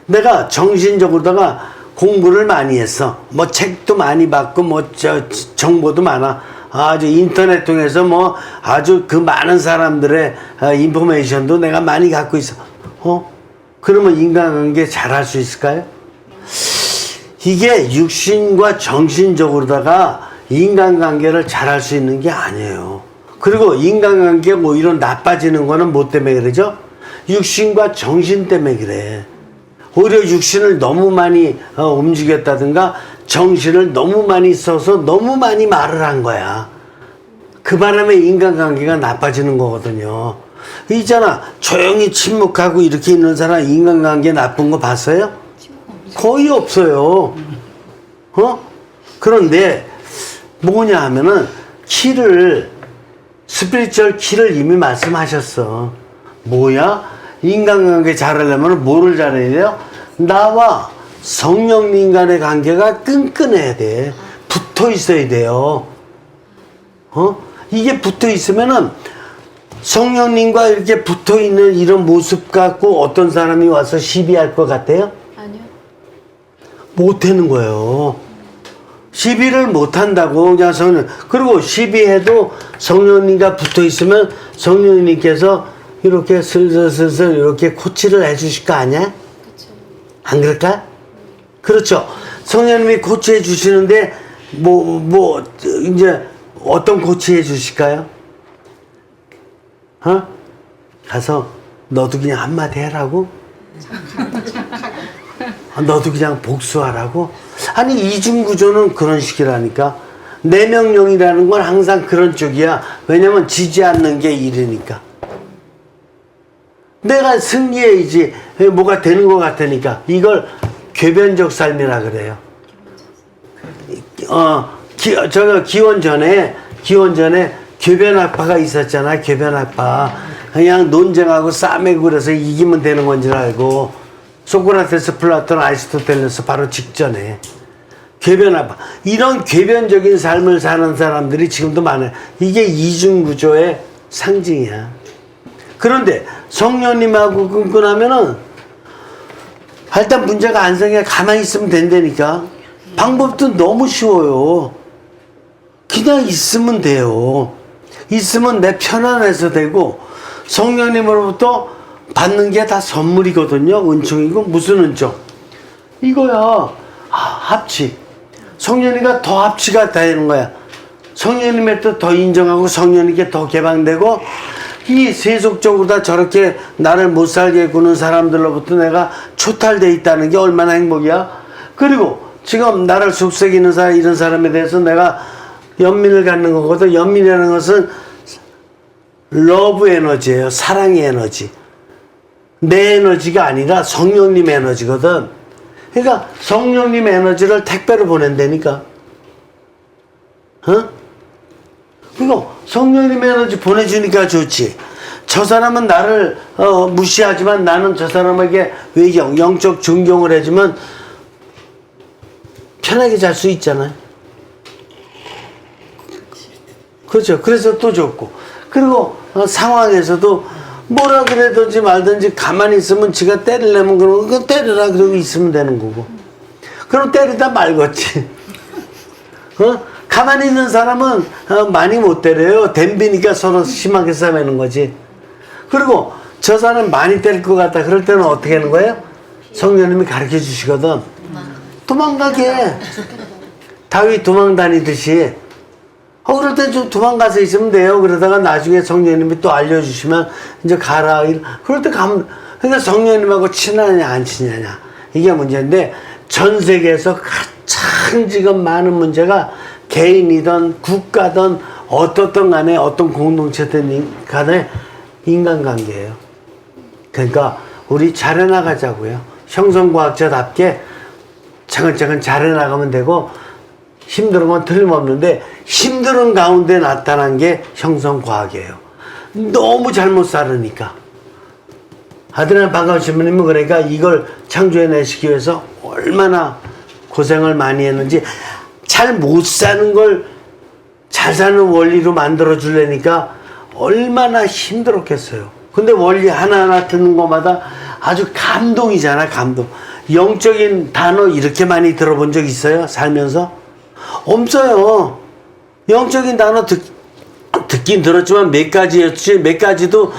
내가 정신적으로다가 공부를 많이 했어. 뭐 책도 많이 받고 뭐 정보도 많아. 아주 인터넷 통해서 뭐 아주 그 많은 사람들의 인포메이션도 내가 많이 갖고 있어. 그러면 인간관계 잘할 수 있을까요? 이게 육신과 정신적으로다가 인간관계를 잘할 수 있는 게 아니에요. 그리고 인간관계가 오히려 나빠지는 거는 뭐 때문에 그러죠? 육신과 정신 때문에 그래. 오히려 육신을 너무 많이 움직였다든가 정신을 너무 많이 써서 너무 많이 말을 한 거야. 그 바람에 인간관계가 나빠지는 거거든요. 있잖아, 조용히 침묵하고 이렇게 있는 사람 인간관계 나쁜 거 봤어요? 거의 없어요. 그런데 뭐냐 하면은 스피리추얼 키를 이미 말씀하셨어. 뭐야? 인간관계 잘하려면 뭐를 잘해야 돼요? 나와 성령님 간의 관계가 끈끈해야 돼. 붙어 있어야 돼요. 이게 붙어 있으면은 성령님과 이렇게 붙어 있는 이런 모습 갖고 어떤 사람이 와서 시비할 것 같아요? 아니요. 못 하는 거예요. 시비를 못 한다고 그냥 그리고 시비해도 성령님과 붙어 있으면 성령님께서 이렇게 슬슬슬슬 이렇게 코치를 해주실 거 아니야? 그렇죠. 안 그럴까? 그렇죠. 성령님이 코치해 주시는데 이제 어떤 코치해 주실까요? 가서 너도 그냥 한마디 해라고? 너도 그냥 복수하라고? 아니 이중구조는 그런 식이라니까. 내 명령이라는 건 항상 그런 쪽이야. 왜냐면 지지 않는 게 일이니까. 내가 승리해야지 뭐가 되는 것 같으니까. 이걸 궤변적 삶이라 그래요. 기원 전에 궤변학파가 있었잖아. 궤변학파. 그냥 논쟁하고 싸매고 그래서 이기면 되는 건 줄 알고. 소크라테스, 플라톤, 아리스토텔레스 바로 직전에. 궤변학파. 이런 궤변적인 삶을 사는 사람들이 지금도 많아요. 이게 이중구조의 상징이야. 그런데 성령님하고 끈끈하면은 일단 문제가 안 생겨. 가만히 있으면 된다니까. 방법도 너무 쉬워요. 그냥 있으면 돼요. 있으면 내 편안해서 되고 성령님으로부터 받는 게 다 선물이거든요. 은총이고 무슨 은총? 이거야. 합치. 성령님과 더 합치가 되는 거야. 성령님의 뜻 더 인정하고 성령님께 더 개방되고 이 세속적으로 다 저렇게 나를 못 살게 구는 사람들로부터 내가 초탈돼 있다는 게 얼마나 행복이야. 그리고 지금 나를 속삭이는 사람 이런 사람에 대해서 내가 연민을 갖는 거거든. 연민이라는 것은 러브 에너지예요. 사랑의 에너지. 내 에너지가 아니라 성령님 에너지거든. 그러니까 성령님 에너지를 택배로 보낸다니까. 어? 그리고 성령님 에너지 보내주니까 좋지. 저 사람은 나를 무시하지만 나는 저 사람에게 외경, 영적 존경을 해주면 편하게 잘 수 있잖아요. 그렇죠. 그래서 또 좋고. 그리고 상황에서도 뭐라 그래든지 말든지 가만히 있으면 지가 때리려면 그러면 그거 때려라 그러고 있으면 되는 거고. 그럼 때리다 말겠지. 가만히 있는 사람은 많이 못 때려요. 덤비니까 서로 심하게 싸매는 거지. 그리고 저 사람 많이 때릴 것 같다. 그럴 때는 어떻게 하는 거예요? 성령님이 가르쳐 주시거든. 도망가게. 다윗 도망 다니듯이. 그럴 때 좀 도망가서 있으면 돼요. 그러다가 나중에 성령님이 또 알려주시면 이제 가라. 그럴 때 가면, 그러니까 성령님하고 친하냐 안 친하냐. 이게 문제인데 전 세계에서 가장 지금 많은 문제가 개인이든 국가든 어떻든 간에 어떤 공동체든 간에 인간관계예요. 그러니까 우리 잘해나가자고요. 형성과학자답게 차근차근 잘해나가면 되고 힘든 건 틀림없는데 힘든 가운데 나타난 게 형성과학이에요. 너무 잘못 살으니까. 아드나 반가운 신부님은 그러니까 이걸 창조해내시기 위해서 얼마나 고생을 많이 했는지 잘 못 사는 걸 잘 사는 원리로 만들어 주려니까 얼마나 힘들었겠어요. 근데 원리 하나하나 듣는 것마다 아주 감동이잖아, 감동. 영적인 단어 이렇게 많이 들어본 적 있어요? 살면서? 없어요. 영적인 단어 듣긴 들었지만 몇 가지였지, 몇 가지도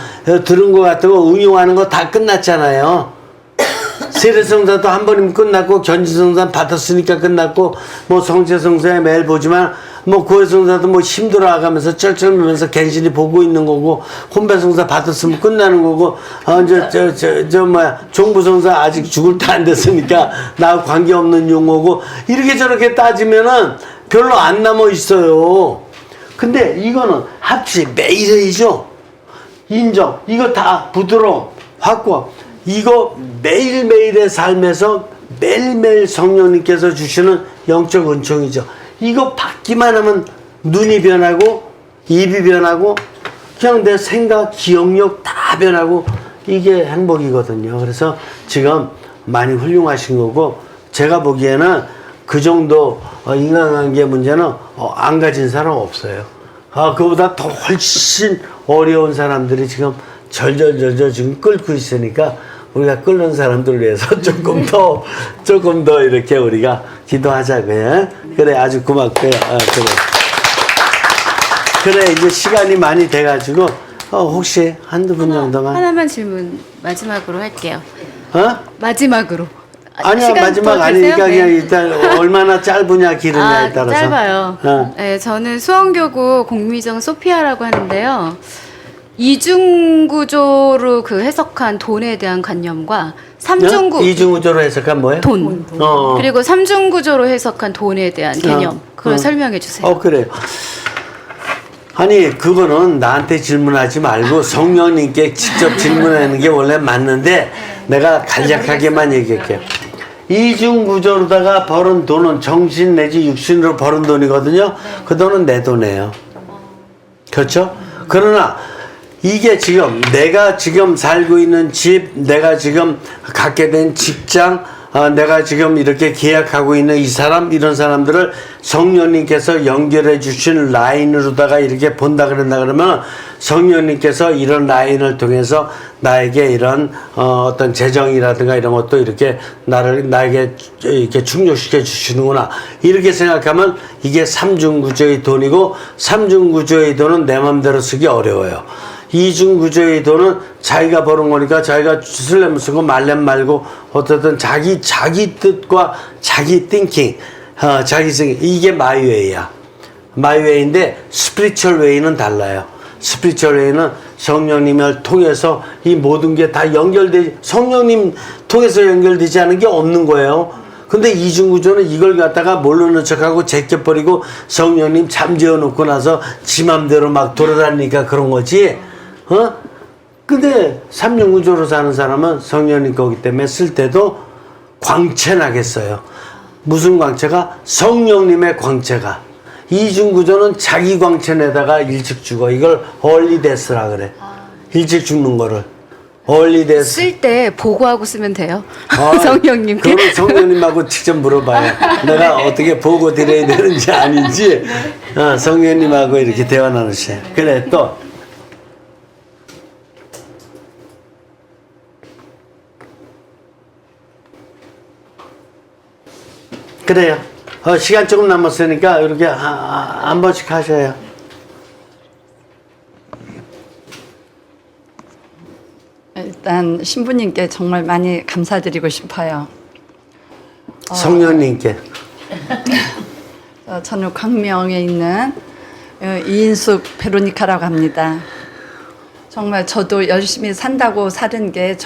들은 것 같고 응용하는 거 다 끝났잖아요. 세례성사도 한 번이면 끝났고, 견지성사 받았으니까 끝났고, 뭐 성체성사에 매일 보지만, 뭐 고해성사도 뭐 힘들어가면서 쩔쩔매면서 갱신이 보고 있는 거고, 혼배성사 받았으면 끝나는 거고, 종부성사 아직 죽을 때 안 됐으니까 나하고 관계없는 용어고, 이렇게 저렇게 따지면은 별로 안 남아 있어요. 근데 이거는 합치 매일이죠. 인정. 이거 다 부드러움, 확고함. 이거 매일매일의 삶에서 매일매일 성령님께서 주시는 영적 은총이죠. 이거 받기만 하면 눈이 변하고 입이 변하고 그냥 내 생각, 기억력 다 변하고 이게 행복이거든요. 그래서 지금 많이 훌륭하신 거고 제가 보기에는 그 정도 인간관계 문제는 안 가진 사람 없어요. 그보다 더 훨씬 어려운 사람들이 지금 절절절절 지금 끓고 있으니까 우리가 끓는 사람들을 위해서 조금 더 이렇게 우리가 기도하자고요. 그래, 아주 고맙고요. 그래, 이제 시간이 많이 돼가지고, 혹시 한두 분 정도만. 하나만 질문 마지막으로 할게요. 마지막으로. 아니야, 시간 마지막 더 아니니까 되세요? 그냥 네. 일단 얼마나 짧으냐, 기르냐에 따라서. 짧아요. 네, 저는 수원교구 공미정 소피아라고 하는데요. 이중구조로 그 해석한 돈에 대한 관념과 삼중구 이중구조로 해석한 뭐예요? 돈. 그리고 삼중구조로 해석한 돈에 대한 개념. 그걸 설명해 주세요. 그래요. 아니, 그거는 나한테 질문하지 말고 성령님께 직접 질문하는 게 원래 맞는데 내가 간략하게만 얘기할게요. 이중구조로다가 벌은 돈은 정신 내지 육신으로 벌은 돈이거든요. 그 돈은 내 돈이에요. 그렇죠? 그러나 이게 지금 내가 지금 살고 있는 집, 내가 지금 갖게 된 직장, 내가 지금 이렇게 계약하고 있는 이 사람, 이런 사람들을 성령님께서 연결해 주신 라인으로다가 이렇게 본다 그러면 성령님께서 이런 라인을 통해서 나에게 이런 어떤 재정이라든가 이런 것도 이렇게 나에게 이렇게 충족시켜 주시는구나. 이렇게 생각하면 이게 삼중구조의 돈이고 삼중구조의 돈은 내 맘대로 쓰기 어려워요. 이중구조의 도는 자기가 버는 거니까 자기가 쓰려면 쓰고 말려면 말고 어쨌든 자기 뜻과 자기 띵킹, 자기 생각, 이게 마이웨이야. 마이웨이인데 스피리추얼 웨이는 달라요. 스피리추얼 웨이는 성령님을 통해서 이 모든 게 다 연결되지, 성령님 통해서 연결되지 않은 게 없는 거예요. 근데 이중구조는 이걸 갖다가 모르는 척하고 제껴버리고 성령님 잠재워 놓고 나서 지 맘대로 막 돌아다니니까 그런 거지. 근데 삼중구조로 사는 사람은 성령님 거기 때문에 쓸 때도 광채 나겠어요. 무슨 광채가? 성령님의 광채가. 이중구조는 자기 광채 내다가 일찍 죽어. 이걸 얼리데스라 그래. 일찍 죽는 거를. 얼리데스. 쓸 때 보고하고 쓰면 돼요. 아, 성령님께. 그럼 성령님하고 직접 물어봐요. 내가 어떻게 보고 드려야 되는지 아닌지. 성령님하고 이렇게 대화 나누세요. 그래, 또. 그래요. 시간 조금 남았으니까 이렇게 한 번씩 하셔요. 일단 신부님께 정말 많이 감사드리고 싶어요. 성령님께. 저는 광명에 있는 이인숙 베로니카라고 합니다. 정말 저도 열심히 산다고 사는 게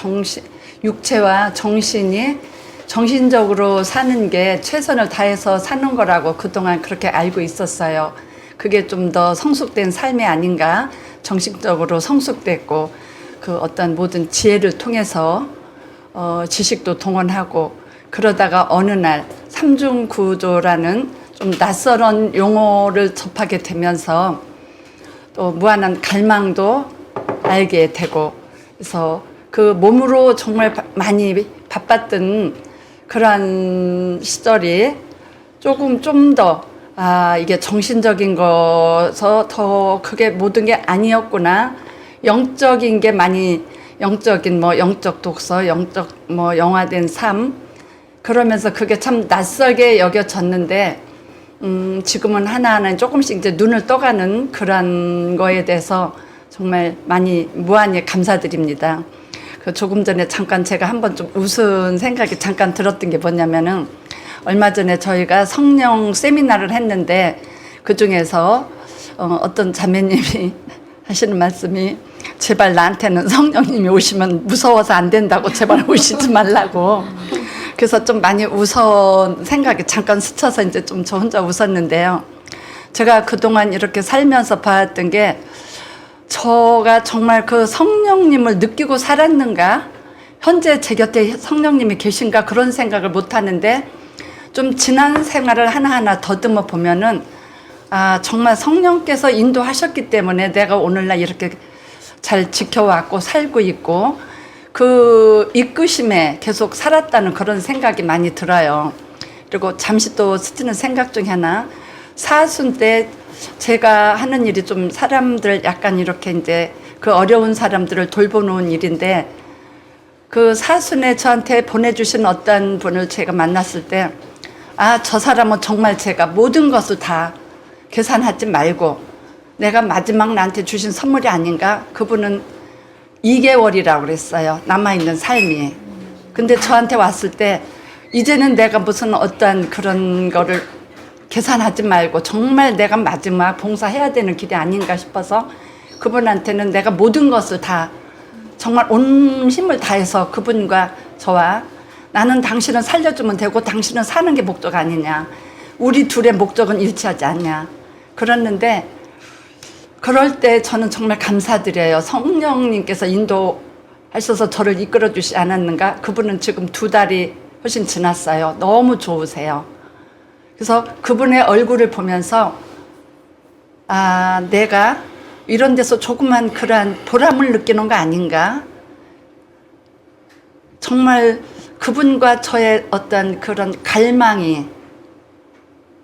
육체와 정신이 정신적으로 사는 게 최선을 다해서 사는 거라고 그동안 그렇게 알고 있었어요. 그게 좀 더 성숙된 삶이 아닌가, 정신적으로 성숙됐고 그 어떤 모든 지혜를 통해서 지식도 동원하고 그러다가 어느 날 삼중구조라는 좀 낯설은 용어를 접하게 되면서 또 무한한 갈망도 알게 되고 그래서 그 몸으로 정말 많이 바빴던 그러한 시절이 조금 좀 더 이게 정신적인 거서 더 그게 모든 게 아니었구나. 영적인 게 많이 영적인 영적 독서, 영적 영화된 삶 그러면서 그게 참 낯설게 여겨졌는데 지금은 하나하나 조금씩 이제 눈을 떠가는 그런 거에 대해서 정말 많이 무한히 감사드립니다. 그 조금 전에 잠깐 제가 한번 좀 웃은 생각이 잠깐 들었던 게 뭐냐면은 얼마 전에 저희가 성령 세미나를 했는데 그 중에서 어떤 자매님이 하시는 말씀이 제발 나한테는 성령님이 오시면 무서워서 안 된다고 제발 오시지 말라고. 그래서 좀 많이 생각이 잠깐 스쳐서 이제 좀 저 혼자 웃었는데요. 제가 그동안 이렇게 살면서 봤던 게 저가 정말 그 성령님을 느끼고 살았는가? 현재 제 곁에 성령님이 계신가? 그런 생각을 못 하는데 좀 지난 생활을 하나하나 더듬어 보면은 정말 성령께서 인도하셨기 때문에 내가 오늘날 이렇게 잘 지켜왔고 살고 있고 그 이끄심에 계속 살았다는 그런 생각이 많이 들어요. 그리고 잠시 또 스치는 생각 중에 하나, 사순 때 제가 하는 일이 좀 사람들 약간 이렇게 이제 그 어려운 사람들을 돌보는 일인데 그 사순에 저한테 보내주신 어떤 분을 제가 만났을 때 저 사람은 정말 제가 모든 것을 다 계산하지 말고 내가 마지막 나한테 주신 선물이 아닌가? 그분은 2개월이라고 그랬어요. 남아있는 삶이. 근데 저한테 왔을 때 이제는 내가 무슨 어떤 그런 거를 계산하지 말고 정말 내가 마지막 봉사해야 되는 길이 아닌가 싶어서 그분한테는 내가 모든 것을 다 정말 온 힘을 다해서 그분과 저와 나는 당신을 살려주면 되고 당신은 사는 게 목적 아니냐. 우리 둘의 목적은 일치하지 않냐. 그랬는데 그럴 때 저는 정말 감사드려요. 성령님께서 인도하셔서 저를 이끌어 주시지 않았는가. 그분은 지금 2달이 훨씬 지났어요. 너무 좋으세요. 그래서 그분의 얼굴을 보면서 내가 이런 데서 조그만 그러한 보람을 느끼는 거 아닌가. 정말 그분과 저의 어떤 그런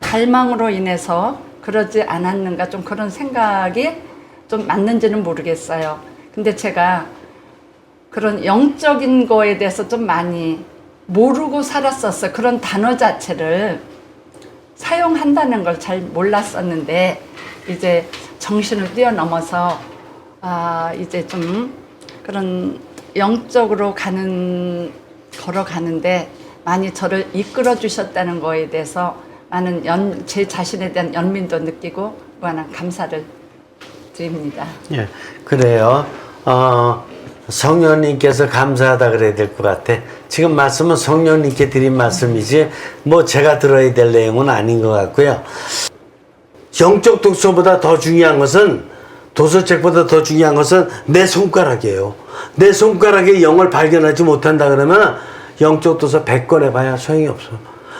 갈망으로 인해서 그러지 않았는가, 좀 그런 생각이 좀 맞는지는 모르겠어요. 근데 제가 그런 영적인 거에 대해서 좀 많이 모르고 살았었어요. 그런 단어 자체를 사용한다는 걸 잘 몰랐었는데 이제 정신을 뛰어넘어서 이제 좀 그런 영적으로 걸어가는데 많이 저를 이끌어 주셨다는 거에 대해서 많은 제 자신에 대한 연민도 느끼고 무한한 감사를 드립니다. 예, 그래요. 성령님께서 감사하다 그래야 될 것 같아. 지금 말씀은 성령님께 드린 말씀이지 뭐 제가 들어야 될 내용은 아닌 것 같고요. 영적 독서보다 더 중요한 것은, 도서책보다 더 중요한 것은 내 손가락이에요. 내 손가락에 영을 발견하지 못한다 그러면 영적 도서 100권 해봐야 소용이 없어.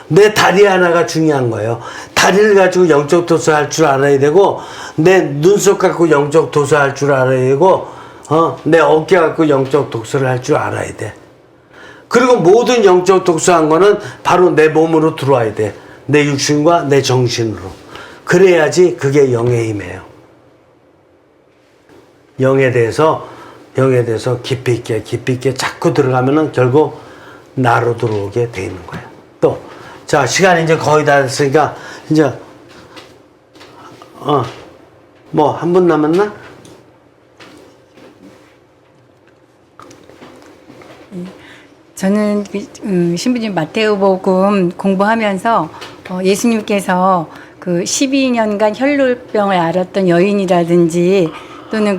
내 다리 하나가 중요한 거예요. 다리를 가지고 영적 도서 할 줄 알아야 되고, 내 눈썹 갖고 영적 도서 할 줄 알아야 되고, 내 어깨 갖고 영적 독서를 할 줄 알아야 돼. 그리고 모든 영적 독서한 거는 바로 내 몸으로 들어와야 돼. 내 육신과 내 정신으로. 그래야지 그게 영의 힘이에요. 영에 대해서 깊이 있게 자꾸 들어가면은 결국 나로 들어오게 돼 있는 거야. 또, 자, 시간이 이제 거의 다 됐으니까, 이제, 뭐, 한 분 남았나? 저는 신부님 마테오복음 공부하면서 예수님께서 그 12년간 혈루병을 앓았던 여인이라든지 또는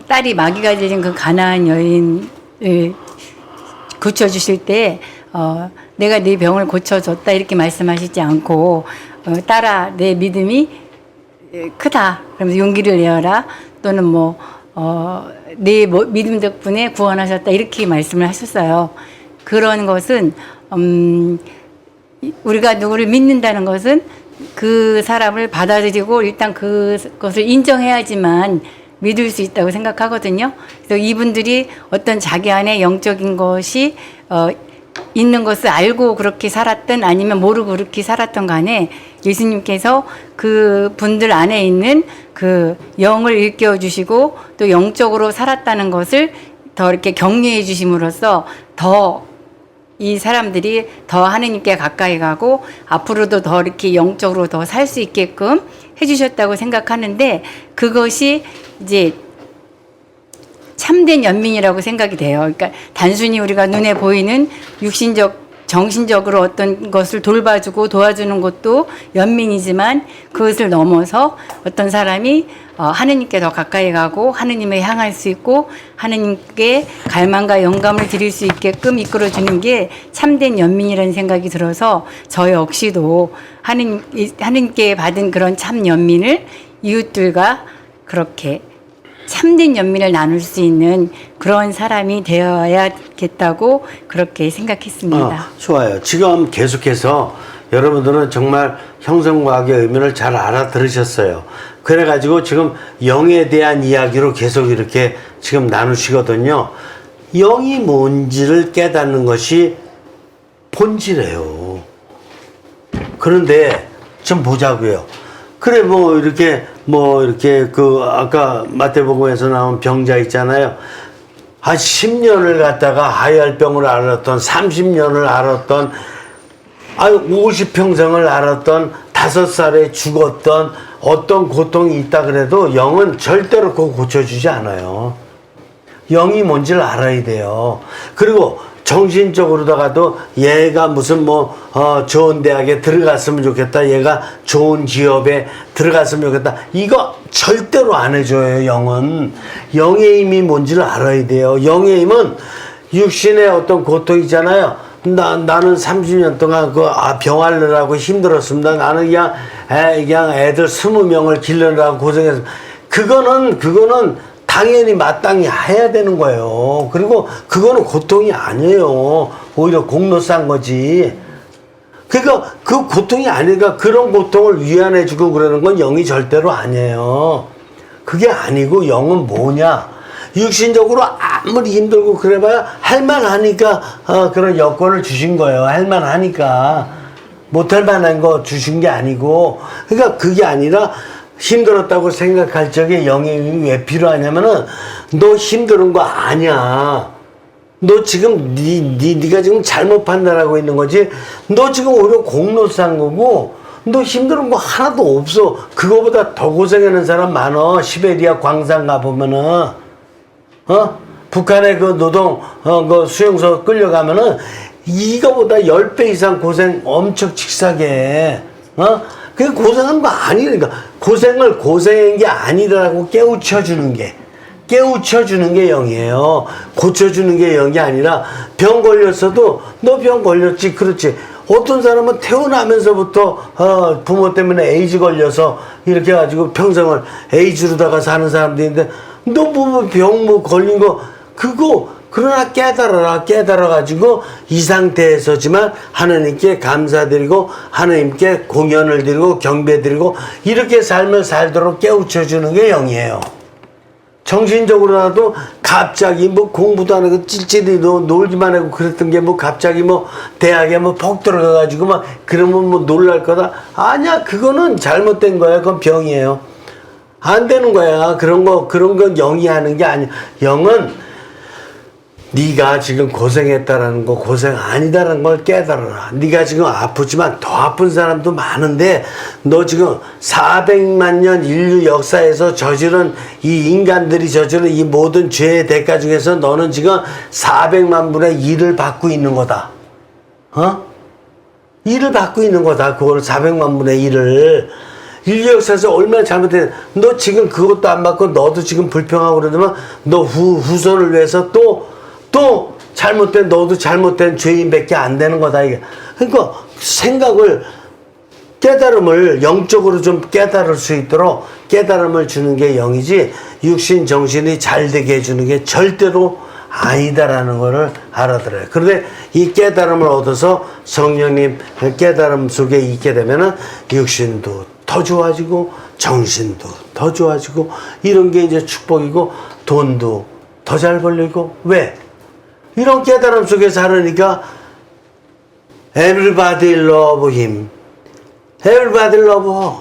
딸이 마귀가 들린 그 가나안 여인을 고쳐주실 때 내가 네 병을 고쳐줬다 이렇게 말씀하시지 않고 딸아 내 믿음이 크다 그러면서 용기를 내어라 또는 내 믿음 덕분에 구원하셨다 이렇게 말씀을 하셨어요. 그런 것은 우리가 누구를 믿는다는 것은 그 사람을 받아들이고 일단 그것을 인정해야지만 믿을 수 있다고 생각하거든요. 그래서 이분들이 어떤 자기 안에 영적인 것이 있는 것을 알고 그렇게 살았든 아니면 모르고 그렇게 살았던 간에 예수님께서 그 분들 안에 있는 그 영을 일깨워 주시고 또 영적으로 살았다는 것을 더 이렇게 격려해 주심으로써 더 이 사람들이 더 하느님께 가까이 가고 앞으로도 더 이렇게 영적으로 더 살 수 있게끔 해주셨다고 생각하는데 그것이 이제 참된 연민이라고 생각이 돼요. 그러니까 단순히 우리가 눈에 보이는 육신적, 정신적으로 어떤 것을 돌봐주고 도와주는 것도 연민이지만 그것을 넘어서 어떤 사람이 하느님께 더 가까이 가고 하느님을 향할 수 있고 하느님께 갈망과 영감을 드릴 수 있게끔 이끌어주는 게 참된 연민이라는 생각이 들어서 저 역시도 하느님께 받은 그런 참 연민을 이웃들과 그렇게 참된 연민을 나눌 수 있는 그런 사람이 되어야겠다고 그렇게 생각했습니다. 좋아요. 지금 계속해서 여러분들은 정말 형성과학의 의미를 잘 알아들으셨어요. 그래가지고 지금 영에 대한 이야기로 계속 이렇게 지금 나누시거든요. 영이 뭔지를 깨닫는 것이 본질이에요. 그런데 좀 보자고요. 그래 이렇게 아까 마태복음에서 나온 병자 있잖아요. 한 10년을 갖다가 하혈병을 앓았던 30년을 앓았던 50평생을 앓았던 5살에 죽었던 어떤 고통이 있다 그래도 영은 절대로 그거 고쳐주지 않아요. 영이 뭔지를 알아야 돼요. 그리고 정신적으로다가도 얘가 무슨 좋은 대학에 들어갔으면 좋겠다. 얘가 좋은 기업에 들어갔으면 좋겠다. 이거 절대로 안 해줘요, 영은. 영의 힘이 뭔지를 알아야 돼요. 영의 힘은 육신의 어떤 고통이잖아요. 나는 30년 동안 병 앓느라고 힘들었습니다. 나는 그냥 애들 20명을 기르느라고 고생했습니다. 그거는 당연히 마땅히 해야 되는 거예요. 그리고 그거는 고통이 아니에요. 오히려 공로 싼 거지. 그러니까 그 고통이 아니니까 그런 고통을 위안해주고 그러는 건 영이 절대로 아니에요. 그게 아니고 영은 뭐냐? 육신적으로 아무리 힘들고 그래봐야 할만하니까 그런 여건을 주신 거예요. 할만하니까. 못할 만한 거 주신 게 아니고. 그러니까 그게 아니라 힘들었다고 생각할 적에 영의 힘이 왜 필요하냐면은 너 힘든 거 아니야. 너 지금 네가 지금 잘못 판단하고 있는 거지. 너 지금 오히려 공로 싼 거고 너 힘든 거 하나도 없어. 그거보다 더 고생하는 사람 많어. 시베리아 광산 가보면은, 북한의 그 노동, 그 수용소 끌려가면은, 이거보다 10배 이상 고생 엄청 직사게 해. 그게 고생한 거 아니니까. 고생을 고생한 게 아니라고 깨우쳐주는 게 영이에요. 고쳐주는 게 영이 아니라, 병 걸렸어도 너 병 걸렸지, 그렇지. 어떤 사람은 태어나면서부터 부모 때문에 에이즈 걸려서 이렇게 해가지고 평생을 에이즈로다가 사는 사람도 있는데, 너 뭐 병 걸린 거 그거 그러나 깨달아가지고 이 상태에서지만 하나님께 감사드리고 하나님께 공연을 드리고 경배드리고 이렇게 삶을 살도록 깨우쳐주는 게 영이에요. 정신적으로라도 갑자기 뭐 공부도 안 하고 찔찔이 놀기만 하고 그랬던 게 뭐 갑자기 뭐 대학에 뭐 폭 들어가가지고 막 그러면 뭐 놀랄 거다. 아니야, 그거는 잘못된 거야. 그건 병이에요. 안 되는 거야. 그런 건 영이 하는 게 아니야. 영은 네가 지금 고생했다라는 거, 고생 아니다라는 걸 깨달아라. 네가 지금 아프지만 더 아픈 사람도 많은데 너 지금 400만 년 인류 역사에서 저지른 이 인간들이 저지른 이 모든 죄의 대가 중에서 너는 지금 400만 분의 1을 받고 있는 거다. 1을 받고 있는 거다. 그걸 400만 분의 1을. 인류 역사에서 얼마나 잘못해. 너 지금 그것도 안 받고 너도 지금 불평하고 그러면 너 후손을 위해서 또 잘못된, 너도 잘못된 죄인밖에 안 되는 거다, 이게. 그러니까 생각을, 깨달음을 영적으로 좀 깨달을 수 있도록 깨달음을 주는 게 영이지, 육신, 정신이 잘 되게 해주는 게 절대로 아니다라는 거를 알아들어요. 그런데 이 깨달음을 얻어서 성령님 깨달음 속에 있게 되면은 육신도 더 좋아지고, 정신도 더 좋아지고, 이런 게 이제 축복이고, 돈도 더 잘 벌리고. 왜? 이런 깨달음 속에 살으니까 everybody love him. everybody love her.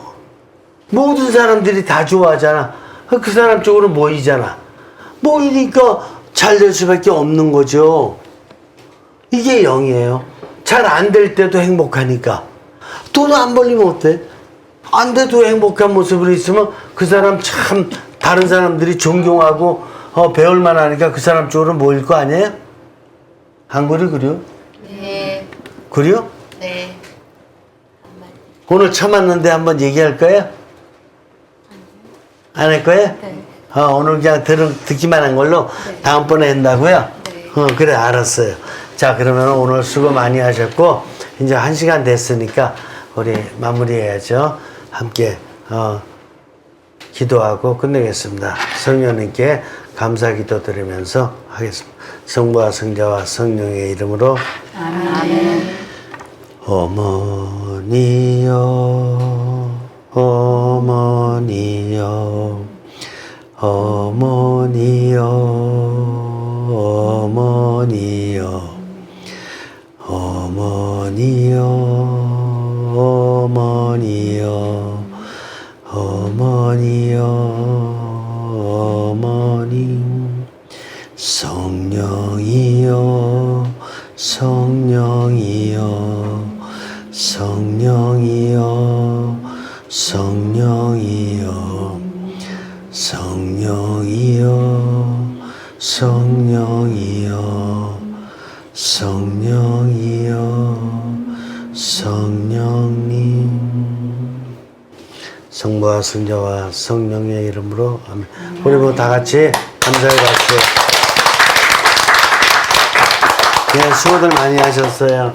모든 사람들이 다 좋아하잖아. 그 사람 쪽으로 모이잖아. 모이니까 잘 될 수밖에 없는 거죠. 이게 영이에요. 잘 안 될 때도 행복하니까. 돈 안 벌리면 어때? 안 돼도 행복한 모습으로 있으면 그 사람 참 다른 사람들이 존경하고 배울만 하니까 그 사람 쪽으로 모일 거 아니에요? 안 그려? 네. 그려? 네. 오늘 처음 왔는데 한번 얘기할 거예요? 안 할 거예요? 네. 오늘 그냥 듣기만 한 걸로 다음번에 한다고요? 네. 그래, 알았어요. 자, 그러면 오늘 수고 많이 하셨고, 이제 1시간 됐으니까 우리 마무리해야죠. 함께 기도하고 끝내겠습니다. 성령님께 감사 기도 드리면서 하겠습니다. 성부와 성자와 성령의 이름으로 아멘. 어머니여, 어머니여, 어머니여, 어머니여, 어머니여, 어머니여, 어머니여, 어머님. 성령이여, 성령이여, 성령이여, 성령이여, 성령이여, 성령이여, 성령이여, 성령님. 성부와 성자와 성령의 이름으로 아멘. 우리 뭐 다 같이 감사의 박수. 네, 수고들 많이 하셨어요.